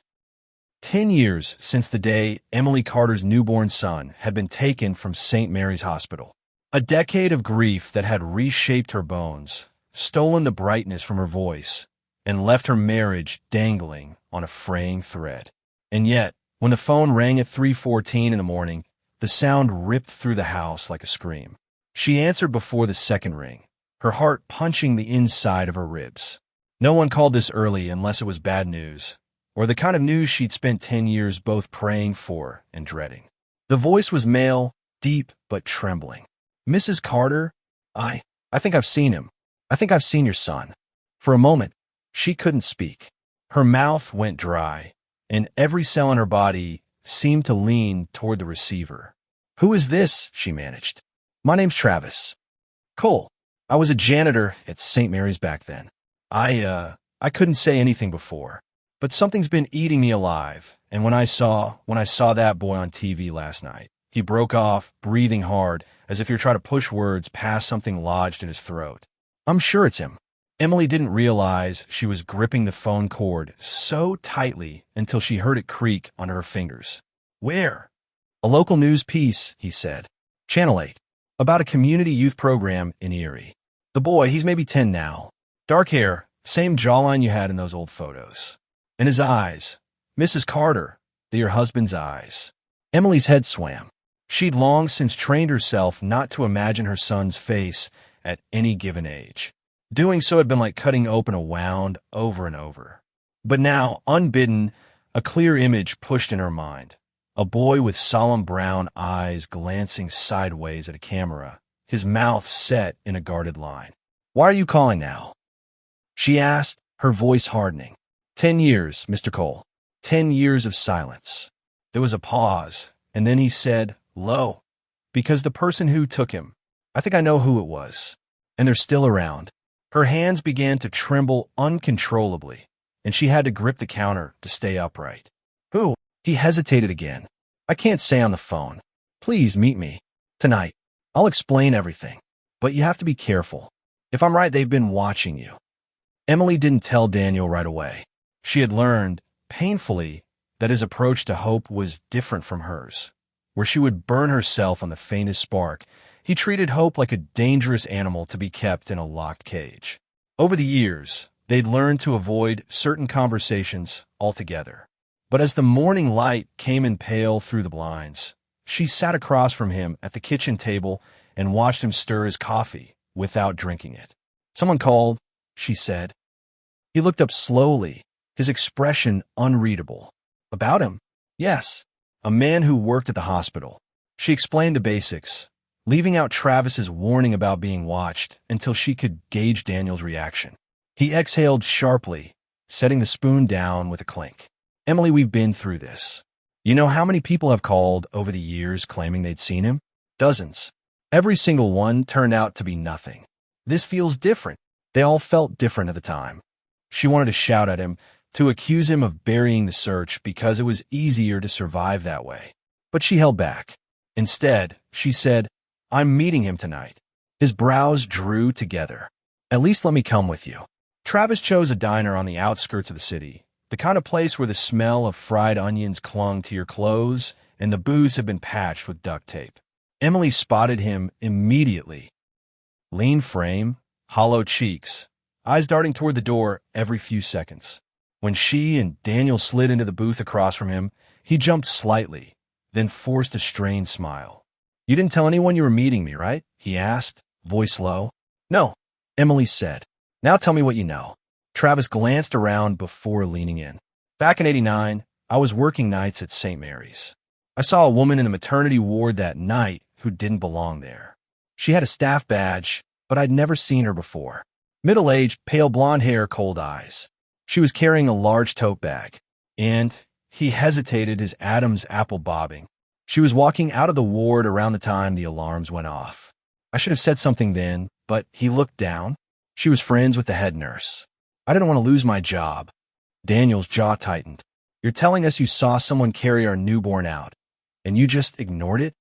Speaker 1: 10 years since the day Emily Carter's newborn son had been taken from St. Mary's Hospital. A decade of grief that had reshaped her bones, stolen the brightness from her voice, and left her marriage dangling on a fraying thread. And yet, when the phone rang at 3:14 in the morning, the sound ripped through the house like a scream. She answered before the second ring, her heart punching the inside of her ribs. No one called this early unless it was bad news, or the kind of news she'd spent 10 years both praying for and dreading. The voice was male, deep but trembling. "Mrs. Carter, I think I've seen him. I think I've seen your son." For a moment, she couldn't speak. Her mouth went dry, and every cell in her body seemed to lean toward the receiver. "Who is this?" she managed. "My name's Travis Cole. I was a janitor at St. Mary's back then. I couldn't say anything before, but something's been eating me alive, and when I saw that boy on TV last night." He broke off, breathing hard, as if you're trying to push words past something lodged in his throat. "I'm sure it's him." Emily didn't realize she was gripping the phone cord so tightly until she heard it creak under her fingers. "Where?" "A local news piece," he said. "Channel 8. About a community youth program in Erie. The boy, he's maybe 10 now. Dark hair, same jawline you had in those old photos. And his eyes. Mrs. Carter, they're your husband's eyes." Emily's head swam. She'd long since trained herself not to imagine her son's face at any given age. Doing so had been like cutting open a wound over and over. But now, unbidden, a clear image pushed in her mind. A boy with solemn brown eyes glancing sideways at a camera, his mouth set in a guarded line. "Why are you calling now?" she asked, her voice hardening. 10 years, Mr. Cole. 10 years of silence." There was a pause, and then he said, low, "Because the person who took him, I think I know who it was, and they're still around." Her hands began to tremble uncontrollably, and she had to grip the counter to stay upright. "Who?" He hesitated again. "I can't say on the phone. Please meet me tonight. I'll explain everything, but you have to be careful. If I'm right, they've been watching you." Emily didn't tell Daniel right away. She had learned, painfully, that his approach to hope was different from hers. Where she would burn herself on the faintest spark, he treated hope like a dangerous animal to be kept in a locked cage. Over the years, they'd learned to avoid certain conversations altogether. But as the morning light came in pale through the blinds, she sat across from him at the kitchen table and watched him stir his coffee without drinking it. "Someone called," she said. He looked up slowly, his expression unreadable. "About him?" "Yes. A man who worked at the hospital." She explained the basics, leaving out Travis's warning about being watched until she could gauge Daniel's reaction. He exhaled sharply, setting the spoon down with a clink. "Emily, we've been through this. You know how many people have called over the years claiming they'd seen him? Dozens. Every single one turned out to be nothing. This feels different." They all felt different at the time. She wanted to shout at him, to accuse him of burying the search because it was easier to survive that way. But she held back. Instead, she said, "I'm meeting him tonight." His brows drew together. "At least let me come with you." Travis chose a diner on the outskirts of the city, the kind of place where the smell of fried onions clung to your clothes and the booze had been patched with duct tape. Emily spotted him immediately. Lean frame, hollow cheeks, eyes darting toward the door every few seconds. When she and Daniel slid into the booth across from him, he jumped slightly, then forced a strained smile. "You didn't tell anyone you were meeting me, right?" he asked, voice low. "No," Emily said. "Now tell me what you know." Travis glanced around before leaning in. "Back in '89, I was working nights at St. Mary's. I saw a woman in the maternity ward that night who didn't belong there. She had a staff badge, but I'd never seen her before. Middle-aged, pale blonde hair, cold eyes. She was carrying a large tote bag, and he hesitated, his Adam's apple bobbing. She was walking out of the ward around the time the alarms went off. I should have said something then, but he looked down. She was friends with the head nurse. I didn't want to lose my job." Daniel's jaw tightened. "You're telling us you saw someone carry our newborn out, and you just ignored it?"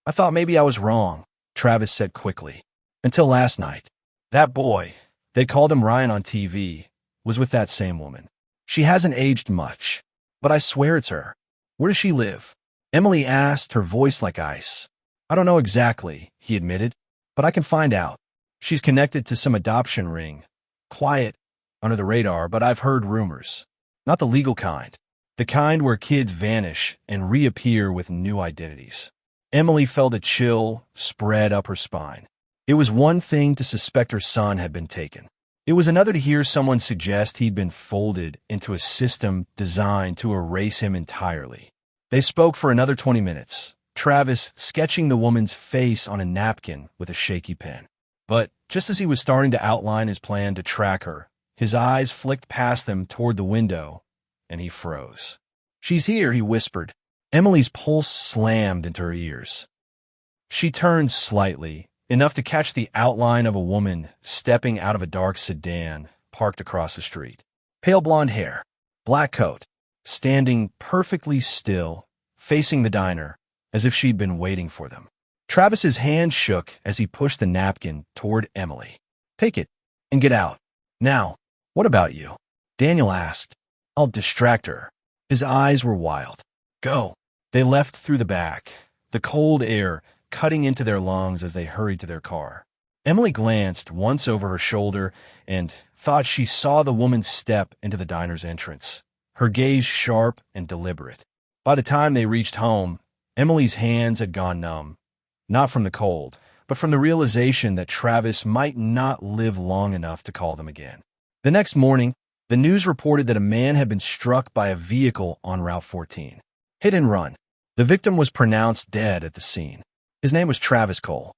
Speaker 1: "I thought maybe I was wrong," Travis said quickly. "Until last night. That boy, they called him Ryan on TV, was with that same woman. She hasn't aged much, but I swear it's her." "Where does she live?" Emily asked, her voice like ice. I don't know exactly, he admitted, but I can find out. She's connected to some adoption ring. Quiet, under the radar, but I've heard rumors. Not the legal kind. The kind where kids vanish and reappear with new identities. Emily felt a chill spread up her spine. It was one thing to suspect her son had been taken. It was another to hear someone suggest he'd been folded into a system designed to erase him entirely. They spoke for another 20 minutes, Travis sketching the woman's face on a napkin with a shaky pen. But just as he was starting to outline his plan to track her, his eyes flicked past them toward the window, and he froze. "She's here," he whispered. Emily's pulse slammed into her ears. She turned slightly, enough to catch the outline of a woman stepping out of a dark sedan parked across the street. Pale blonde hair, black coat, standing perfectly still, facing the diner, as if she'd been waiting for them. Travis's hand shook as he pushed the napkin toward Emily. "Take it, and get out. Now, what about you?" Daniel asked. "I'll distract her." His eyes were wild. "Go." They left through the back, the cold air cutting into their lungs as they hurried to their car. Emily glanced once over her shoulder and thought she saw the woman step into the diner's entrance, her gaze sharp and deliberate. By the time they reached home, Emily's hands had gone numb, not from the cold, but from the realization that Travis might not live long enough to call them again. The next morning, the news reported that a man had been struck by a vehicle on Route 14. Hit and run. The victim was pronounced dead at the scene. His name was Travis Cole.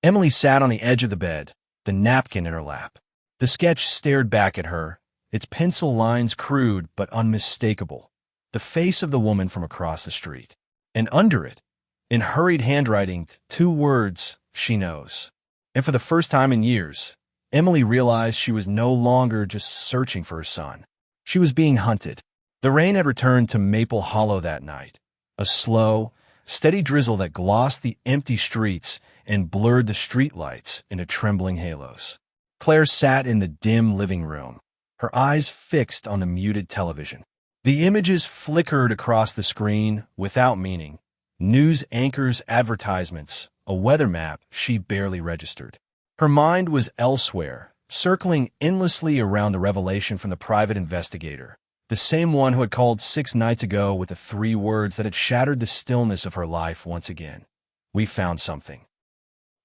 Speaker 1: Emily sat on the edge of the bed, the napkin in her lap. The sketch stared back at her, its pencil lines crude but unmistakable. The face of the woman from across the street. And under it, in hurried handwriting, 2 words, "She knows." And for the first time in years, Emily realized she was no longer just searching for her son. She was being hunted. The rain had returned to Maple Hollow that night, a slow, steady drizzle that glossed the empty streets and blurred the streetlights into trembling halos. Claire sat in the dim living room, her eyes fixed on the muted television. The images flickered across the screen without meaning. News anchors, advertisements, a weather map she barely registered. Her mind was elsewhere, circling endlessly around the revelation from the private investigator, the same one who had called 6 nights ago with the 3 words that had shattered the stillness of her life once again. "We found something."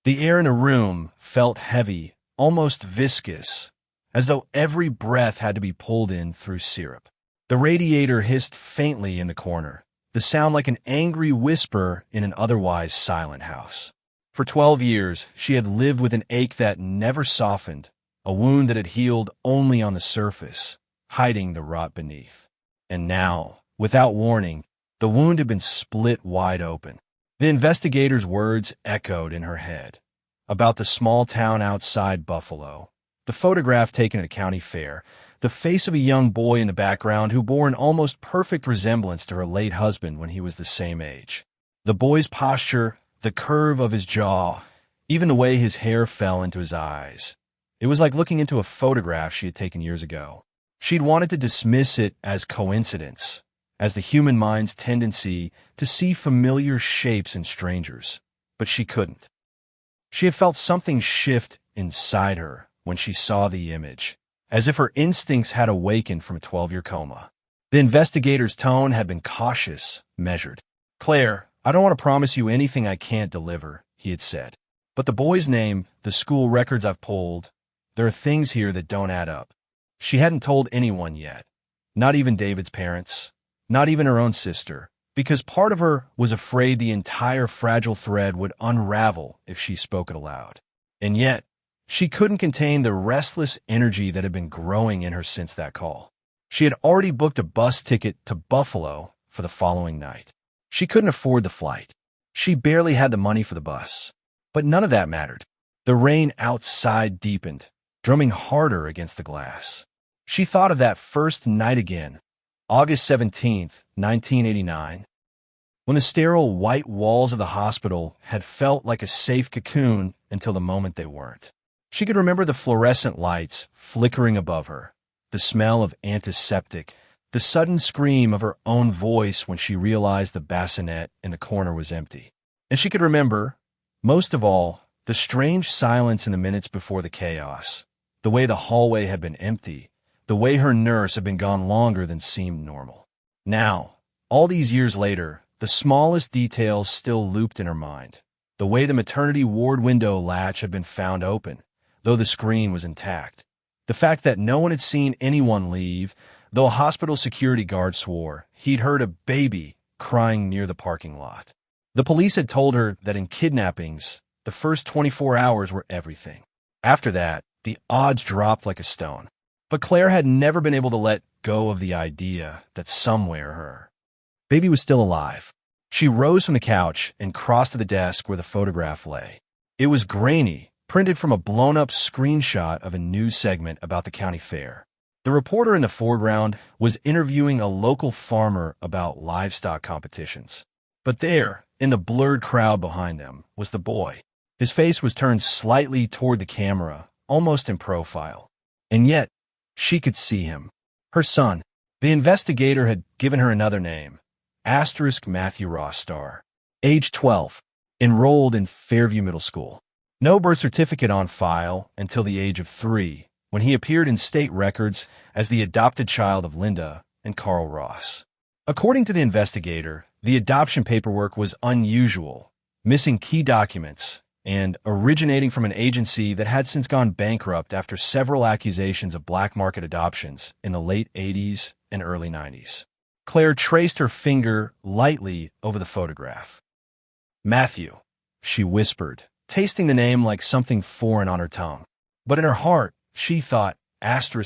Speaker 1: The air in the room felt heavy, almost viscous, as though every breath had to be pulled in through syrup. The radiator hissed faintly in the corner, the sound like an angry whisper in an otherwise silent house. For 12 years, she had lived with an ache that never softened, a wound that had healed only on the surface, hiding the rot beneath. And now, without warning, the wound had been split wide open. The investigator's words echoed in her head, about the small town outside Buffalo, the photograph taken at a county fair, the face of a young boy in the background who bore an almost perfect resemblance to her late husband when he was the same age. The boy's posture, the curve of his jaw, even the way his hair fell into his eyes. It was like looking into a photograph she had taken years ago. She'd wanted to dismiss it as coincidence, as the human mind's tendency to see familiar shapes in strangers, but she couldn't. She had felt something shift inside her when she saw the image, as if her instincts had awakened from a 12-year coma. The investigator's tone had been cautious, measured. "Claire, I don't want to promise you anything I can't deliver," he had said. "But the boy's name, the school records I've pulled, there are things here that don't add up." She hadn't told anyone yet, not even David's parents, not even her own sister, because part of her was afraid the entire fragile thread would unravel if she spoke it aloud. And yet, she couldn't contain the restless energy that had been growing in her since that call. She had already booked a bus ticket to Buffalo for the following night. She couldn't afford the flight. She barely had the money for the bus. But none of that mattered. The rain outside deepened, drumming harder against the glass. She thought of that first night again, August 17th, 1989, when the sterile white walls of the hospital had felt like a safe cocoon until the moment they weren't. She could remember the fluorescent lights flickering above her, the smell of antiseptic, the sudden scream of her own voice when she realized the bassinet in the corner was empty. And she could remember, most of all, the strange silence in the minutes before the chaos, the way the hallway had been empty, the way her nurse had been gone longer than seemed normal. Now, all these years later, the smallest details still looped in her mind. The way the maternity ward window latch had been found open, though the screen was intact. The fact that no one had seen anyone leave, though a hospital security guard swore he'd heard a baby crying near the parking lot. The police had told her that in kidnappings, the first 24 hours were everything. After that, the odds dropped like a stone. But Claire had never been able to let go of the idea that somewhere her baby was still alive. She rose from the couch and crossed to the desk where the photograph lay. It was grainy, printed from a blown-up screenshot of a news segment about the county fair. The reporter in the foreground was interviewing a local farmer about livestock competitions. But there, in the blurred crowd behind them, was the boy. His face was turned slightly toward the camera, almost in profile. And yet, she could see him. Her son. The investigator had given her another name. Matthew Rostar. Age 12. Enrolled in Fairview Middle School. No birth certificate on file until the age of 3, when he appeared in state records as the adopted child of Linda and Carl Ross. According to the investigator, the adoption paperwork was unusual, missing key documents, and originating from an agency that had since gone bankrupt after several accusations of black market adoptions in the late 80s and early 90s. Claire traced her finger lightly over the photograph. Matthew, she whispered, tasting the name like something foreign on her tongue. But in her heart, she thought,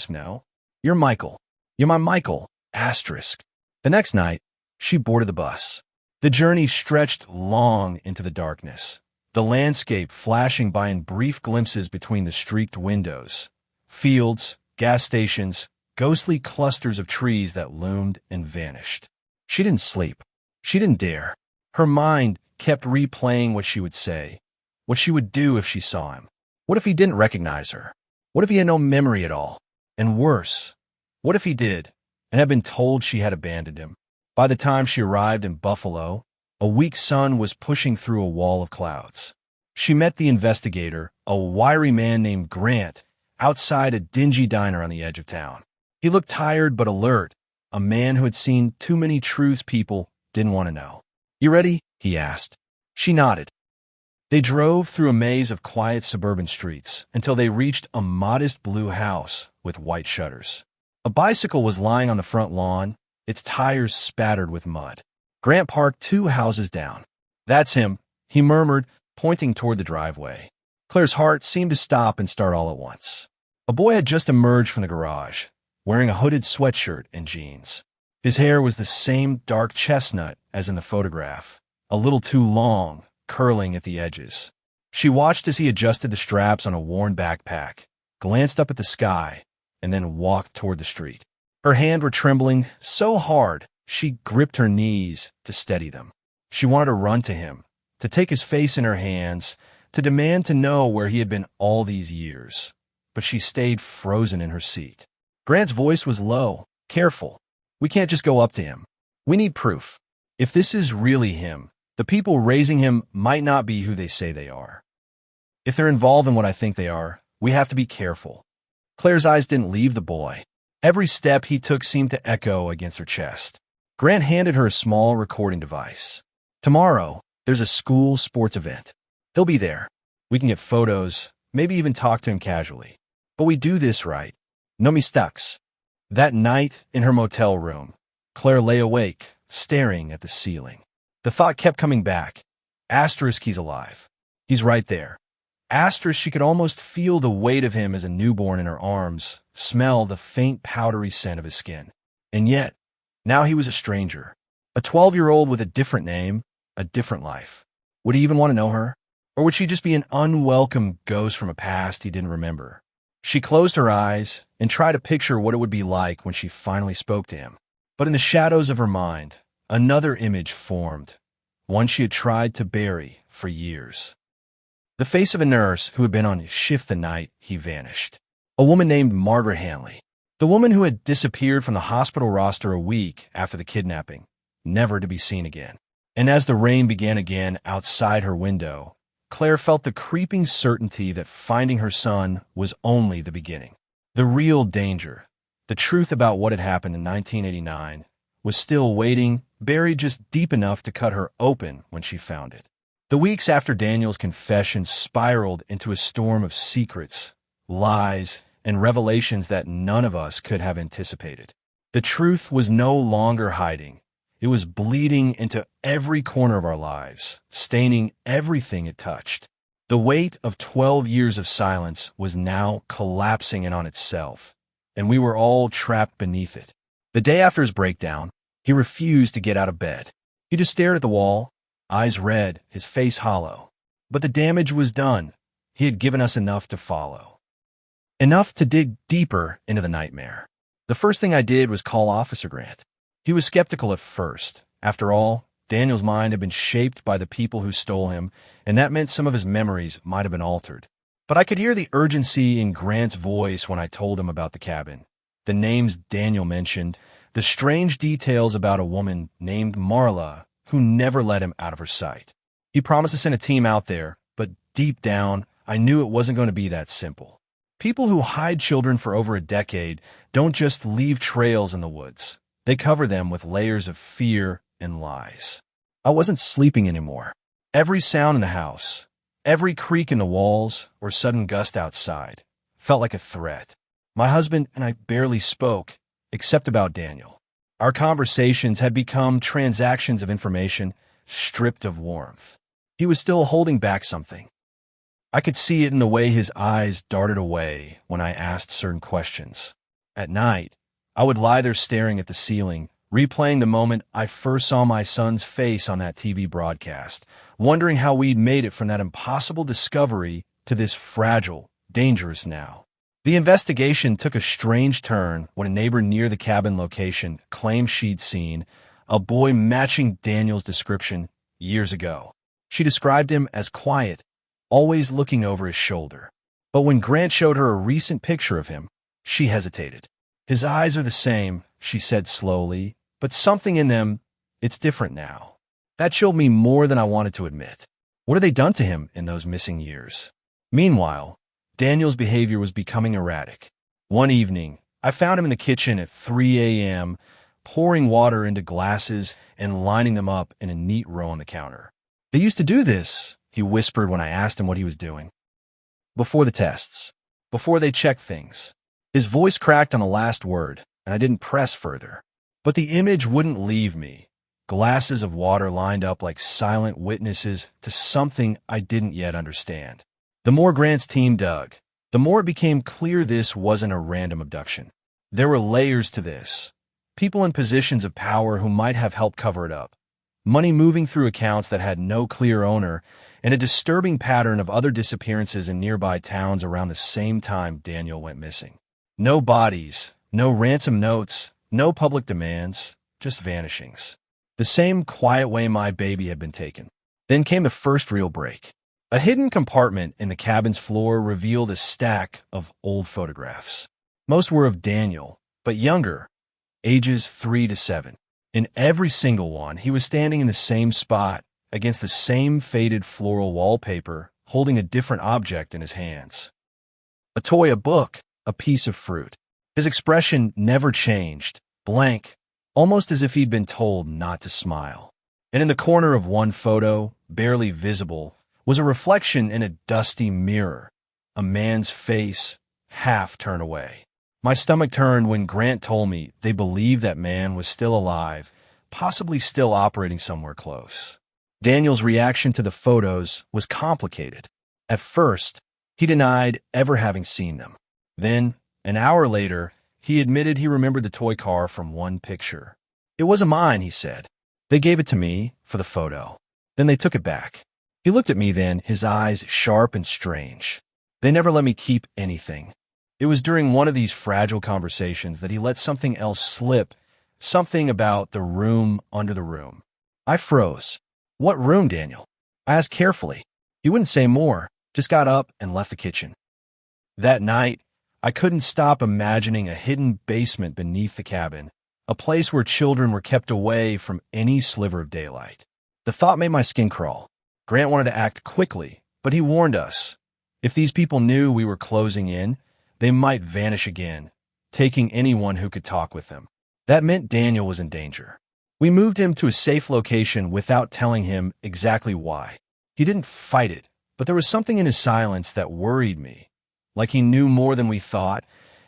Speaker 1: no, you're Michael. You're my Michael, The next night, she boarded the bus. The journey stretched long into the darkness, the landscape flashing by in brief glimpses between the streaked windows, fields, gas stations, ghostly clusters of trees that loomed and vanished. She didn't sleep. She didn't dare. Her mind kept replaying what she would say, what she would do if she saw him. What if he didn't recognize her? What if he had no memory at all? And worse, what if he did, and had been told she had abandoned him? By the time she arrived in Buffalo, a weak sun was pushing through a wall of clouds. She met the investigator, a wiry man named Grant, outside a dingy diner on the edge of town. He looked tired but alert, a man who had seen too many truths people didn't want to know. "You ready?" he asked. She nodded. They drove through a maze of quiet suburban streets until they reached a modest blue house with white shutters. A bicycle was lying on the front lawn, its tires spattered with mud. Grant parked 2 houses down. "That's him," he murmured, pointing toward the driveway. Claire's heart seemed to stop and start all at once. A boy had just emerged from the garage, wearing a hooded sweatshirt and jeans. His hair was the same dark chestnut as in the photograph, a little too long, curling at the edges. She watched as he adjusted the straps on a worn backpack, glanced up at the sky, and then walked toward the street. Her hands were trembling so hard she gripped her knees to steady them. She wanted to run to him, to take his face in her hands, to demand to know where he had been all these years. But she stayed frozen in her seat. Grant's voice was low, careful. "We can't just go up to him. We need proof. If this is really him, the people raising him might not be who they say they are. If they're involved in what I think they are, we have to be careful." Claire's eyes didn't leave the boy. Every step he took seemed to echo against her chest. Grant handed her a small recording device. "Tomorrow, there's a school sports event. He'll be there. We can get photos, maybe even talk to him casually. But we do this right. No mistakes." That night, in her motel room, Claire lay awake, staring at the ceiling. The thought kept coming back. He's alive. He's right there. She could almost feel the weight of him as a newborn in her arms, smell the faint powdery scent of his skin. And yet, now he was a stranger. A 12-year-old with a different name, a different life. Would he even want to know her? Or would she just be an unwelcome ghost from a past he didn't remember? She closed her eyes and tried to picture what it would be like when she finally spoke to him. But in the shadows of her mind, another image formed, one she had tried to bury for years. The face of a nurse who had been on shift the night he vanished. A woman named Margaret Hanley. The woman who had disappeared from the hospital roster a week after the kidnapping, never to be seen again. And as the rain began again outside her window, Claire felt the creeping certainty that finding her son was only the beginning. The real danger, the truth about what had happened in 1989, was still waiting, buried just deep enough to cut her open when she found it. The weeks after Daniel's confession spiraled into a storm of secrets, lies, and revelations that none of us could have anticipated. The truth was no longer hiding. It was bleeding into every corner of our lives, staining everything it touched. The weight of 12 years of silence was now collapsing in on itself, and we were all trapped beneath it. The day after his breakdown, he refused to get out of bed. He just stared at the wall, eyes red, his face hollow. But the damage was done. He had given us enough to follow. Enough to dig deeper into the nightmare. The first thing I did was call Officer Grant. He was skeptical at first. After all, Daniel's mind had been shaped by the people who stole him, and that meant some of his memories might have been altered. But I could hear the urgency in Grant's voice when I told him about the cabin, the names Daniel mentioned, the strange details about a woman named Marla who never let him out of her sight. He promised to send a team out there, but deep down, I knew it wasn't going to be that simple. People who hide children for over a decade don't just leave trails in the woods. They cover them with layers of fear and lies. I wasn't sleeping anymore. Every sound in the house, every creak in the walls or sudden gust outside felt like a threat. My husband and I barely spoke, except about Daniel. Our conversations had become transactions of information stripped of warmth. He was still holding back something. I could see it in the way his eyes darted away when I asked certain questions. At night, I would lie there staring at the ceiling, replaying the moment I first saw my son's face on that TV broadcast, wondering how we'd made it from that impossible discovery to this fragile, dangerous now. The investigation took a strange turn when a neighbor near the cabin location claimed she'd seen a boy matching Daniel's description years ago. She described him as quiet, always looking over his shoulder. But when Grant showed her a recent picture of him, she hesitated. His eyes are the same, she said slowly, but something in them, it's different now. That chilled me more than I wanted to admit. What had they done to him in those missing years? Meanwhile, Daniel's behavior was becoming erratic. One evening, I found him in the kitchen at 3 a.m., pouring water into glasses and lining them up in a neat row on the counter. "They used to do this," he whispered when I asked him what he was doing. "Before the tests. Before they checked things." His voice cracked on the last word, and I didn't press further. But the image wouldn't leave me. Glasses of water lined up like silent witnesses to something I didn't yet understand. The more Grant's team dug, the more it became clear this wasn't a random abduction. There were layers to this. People in positions of power who might have helped cover it up. Money moving through accounts that had no clear owner, and a disturbing pattern of other disappearances in nearby towns around the same time Daniel went missing. No bodies, no ransom notes, no public demands, just vanishings. The same quiet way my baby had been taken. Then came the first real break. A hidden compartment in the cabin's floor revealed a stack of old photographs. Most were of Daniel, but younger, ages 3 to 7. In every single one, he was standing in the same spot, against the same faded floral wallpaper, holding a different object in his hands. A toy, a book, a piece of fruit. His expression never changed, blank, almost as if he'd been told not to smile. And in the corner of one photo, barely visible, was a reflection in a dusty mirror, a man's face, half turned away. My stomach turned when Grant told me they believed that man was still alive, possibly still operating somewhere close. Daniel's reaction to the photos was complicated. At first, he denied ever having seen them. Then, an hour later, he admitted he remembered the toy car from one picture. "It wasn't mine," he said. "They gave it to me for the photo. Then they took it back." He looked at me then, his eyes sharp and strange. "They never let me keep anything." It was during one of these fragile conversations that he let something else slip, something about the room under the room. I froze. "What room, Daniel?" I asked carefully. He wouldn't say more, just got up and left the kitchen. That night, I couldn't stop imagining a hidden basement beneath the cabin, a place where children were kept away from any sliver of daylight. The thought made my skin crawl. Grant wanted to act quickly, but he warned us. If these people knew we were closing in, they might vanish again, taking anyone who could talk with them. That meant Daniel was in danger. We moved him to a safe location without telling him exactly why. He didn't fight it, but there was something in his silence that worried me, like he knew more than we thought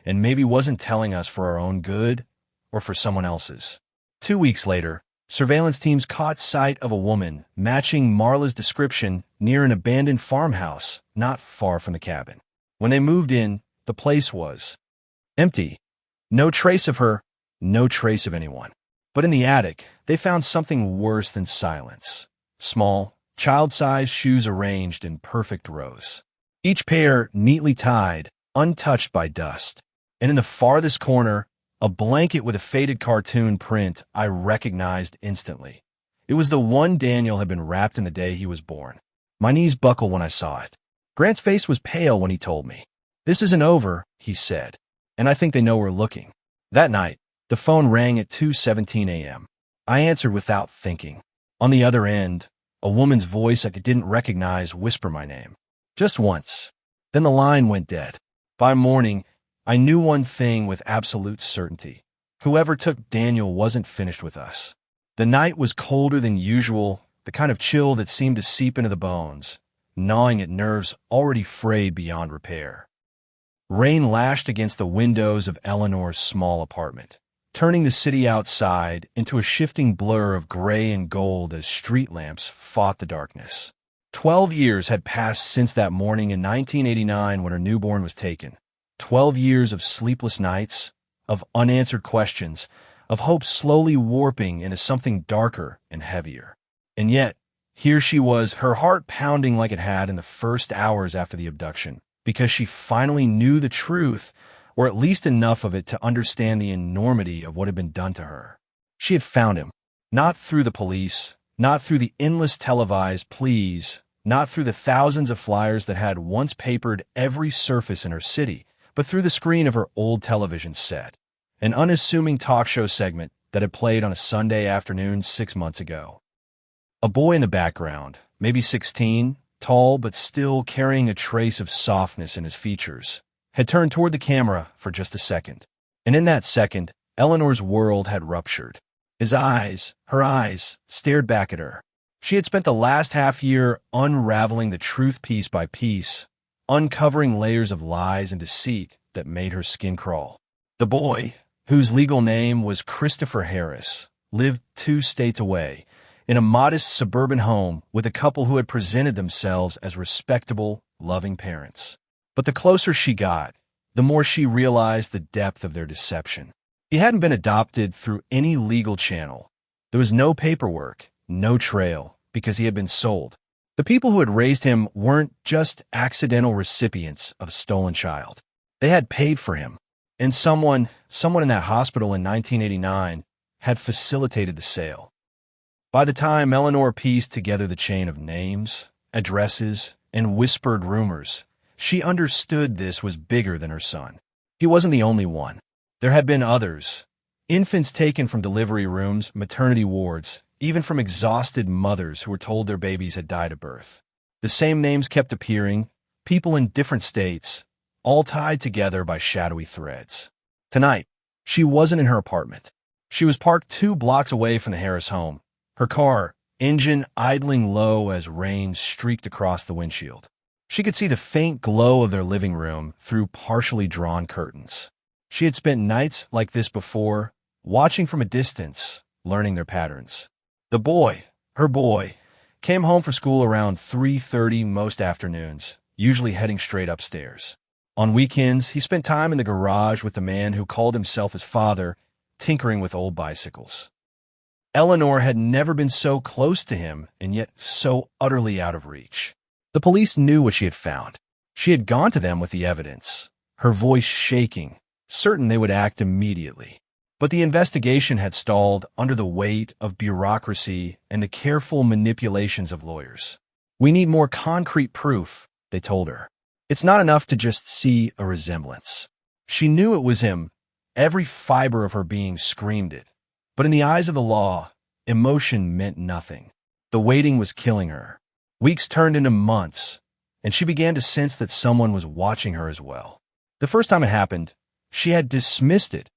Speaker 1: and maybe wasn't telling us for our own good or for someone else's. 2 weeks later, surveillance teams caught sight of a woman matching Marla's description near an abandoned farmhouse not far from the cabin. When they moved in, the place was empty. No trace of her, no trace of anyone. But in the attic, they found something worse than silence. Small, child-sized shoes arranged in perfect rows. Each pair neatly tied, untouched by dust. And in the farthest corner, a blanket with a faded cartoon print I recognized instantly. It was the one Daniel had been wrapped in the day he was born. My knees buckled when I saw it. Grant's face was pale when he told me. "This isn't over," he said, "and I think they know we're looking." That night, the phone rang at 2:17 a.m. I answered without thinking. On the other end, a woman's voice I didn't recognize whispered my name. Just once. Then the line went dead. By morning, I knew one thing with absolute certainty. Whoever took Daniel wasn't finished with us. The night was colder than usual, the kind of chill that seemed to seep into the bones, gnawing at nerves already frayed beyond repair. Rain lashed against the windows of Eleanor's small apartment, turning the city outside into a shifting blur of gray and gold as street lamps fought the darkness. 12 years had passed since that morning in 1989 when her newborn was taken. 12 years of sleepless nights, of unanswered questions, of hope slowly warping into something darker and heavier. And yet, here she was, her heart pounding like it had in the first hours after the abduction, because she finally knew the truth, or at least enough of it to understand the enormity of what had been done to her. She had found him, not through the police, not through the endless televised pleas, not through the thousands of flyers that had once papered every surface in her city, but through the screen of her old television set, an unassuming talk show segment that had played on a Sunday afternoon 6 months ago. A boy in the background, maybe 16, tall but still carrying a trace of softness in his features, had turned toward the camera for just a second. And in that second, Eleanor's world had ruptured. Her eyes, stared back at her. She had spent the last half year unraveling the truth piece by piece, uncovering layers of lies and deceit that made her skin crawl. The boy, whose legal name was Christopher Harris, lived 2 states away, in a modest suburban home with a couple who had presented themselves as respectable, loving parents. But the closer she got, the more she realized the depth of their deception. He hadn't been adopted through any legal channel. There was no paperwork, no trail, because he had been sold. The people who had raised him weren't just accidental recipients of a stolen child. They had paid for him, and someone in that hospital in 1989 had facilitated the sale. By the time Eleanor pieced together the chain of names, addresses, and whispered rumors, she understood this was bigger than her son. He wasn't the only one. There had been others. Infants taken from delivery rooms, maternity wards, even from exhausted mothers who were told their babies had died at birth. The same names kept appearing, people in different states, all tied together by shadowy threads. Tonight, she wasn't in her apartment. She was parked 2 blocks away from the Harris home, her car, engine idling low as rain streaked across the windshield. She could see the faint glow of their living room through partially drawn curtains. She had spent nights like this before, watching from a distance, learning their patterns. The boy, her boy, came home from school around 3:30 most afternoons, usually heading straight upstairs. On weekends, he spent time in the garage with the man who called himself his father, tinkering with old bicycles. Eleanor had never been so close to him and yet so utterly out of reach. The police knew what she had found. She had gone to them with the evidence, her voice shaking, certain they would act immediately. But the investigation had stalled under the weight of bureaucracy and the careful manipulations of lawyers. "We need more concrete proof," they told her. "It's not enough to just see a resemblance." She knew it was him. Every fiber of her being screamed it. But in the eyes of the law, emotion meant nothing. The waiting was killing her. Weeks turned into months, and she began to sense that someone was watching her as well. The first time it happened, she had dismissed it,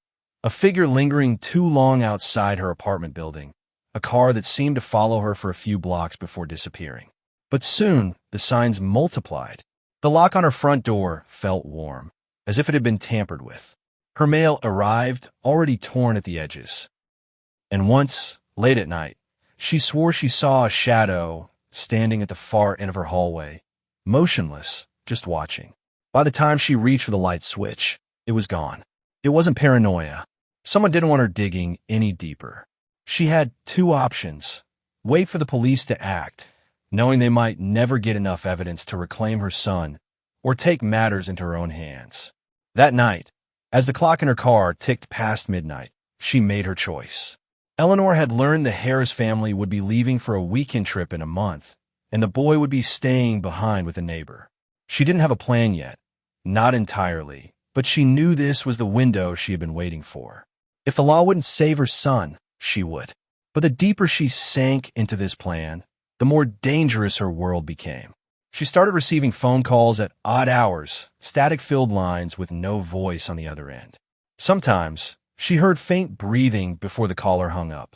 Speaker 1: a figure lingering too long outside her apartment building, a car that seemed to follow her for a few blocks before disappearing. But soon, the signs multiplied. The lock on her front door felt warm, as if it had been tampered with. Her mail arrived, already torn at the edges. And once, late at night, she swore she saw a shadow standing at the far end of her hallway, motionless, just watching. By the time she reached for the light switch, it was gone. It wasn't paranoia. Someone didn't want her digging any deeper. She had two options: wait for the police to act, knowing they might never get enough evidence to reclaim her son, or take matters into her own hands. That night, as the clock in her car ticked past midnight, she made her choice. Eleanor had learned the Harris family would be leaving for a weekend trip in a month, and the boy would be staying behind with a neighbor. She didn't have a plan yet, not entirely, but she knew this was the window she had been waiting for. If the law wouldn't save her son, she would. But the deeper she sank into this plan, the more dangerous her world became. She started receiving phone calls at odd hours, static-filled lines with no voice on the other end. Sometimes, she heard faint breathing before the caller hung up.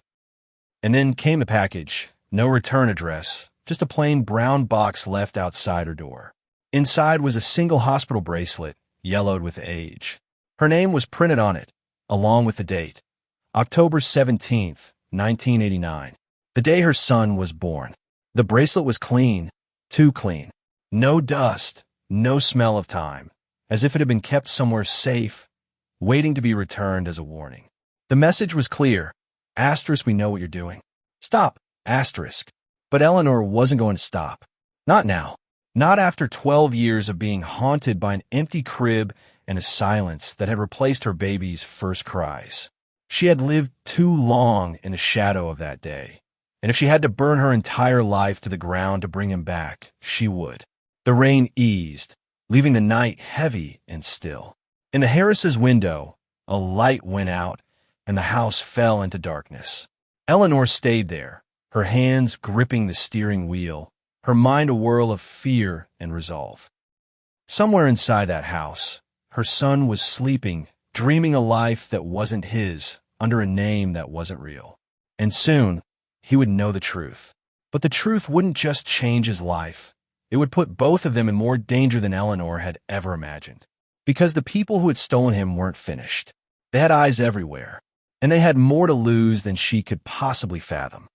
Speaker 1: And then came the package, no return address, just a plain brown box left outside her door. Inside was a single hospital bracelet, yellowed with age. Her name was printed on it, along with the date, October 17th, 1989, the day her son was born. The bracelet was clean, too clean. No dust, no smell of time, as if it had been kept somewhere safe, waiting to be returned as a warning. The message was clear. Asterisk, we know what you're doing. Stop, asterisk. But Eleanor wasn't going to stop. Not now. Not after 12 years of being haunted by an empty crib and a silence that had replaced her baby's first cries. She had lived too long in the shadow of that day. And if she had to burn her entire life to the ground to bring him back, she would. The rain eased, leaving the night heavy and still. In the Harris's window, a light went out, and the house fell into darkness. Eleanor stayed there, her hands gripping the steering wheel, her mind a whirl of fear and resolve. Somewhere inside that house, her son was sleeping, dreaming a life that wasn't his, under a name that wasn't real. And soon, he would know the truth. But the truth wouldn't just change his life. It would put both of them in more danger than Eleanor had ever imagined. Because the people who had stolen him weren't finished. They had eyes everywhere, and they had more to lose than she could possibly fathom.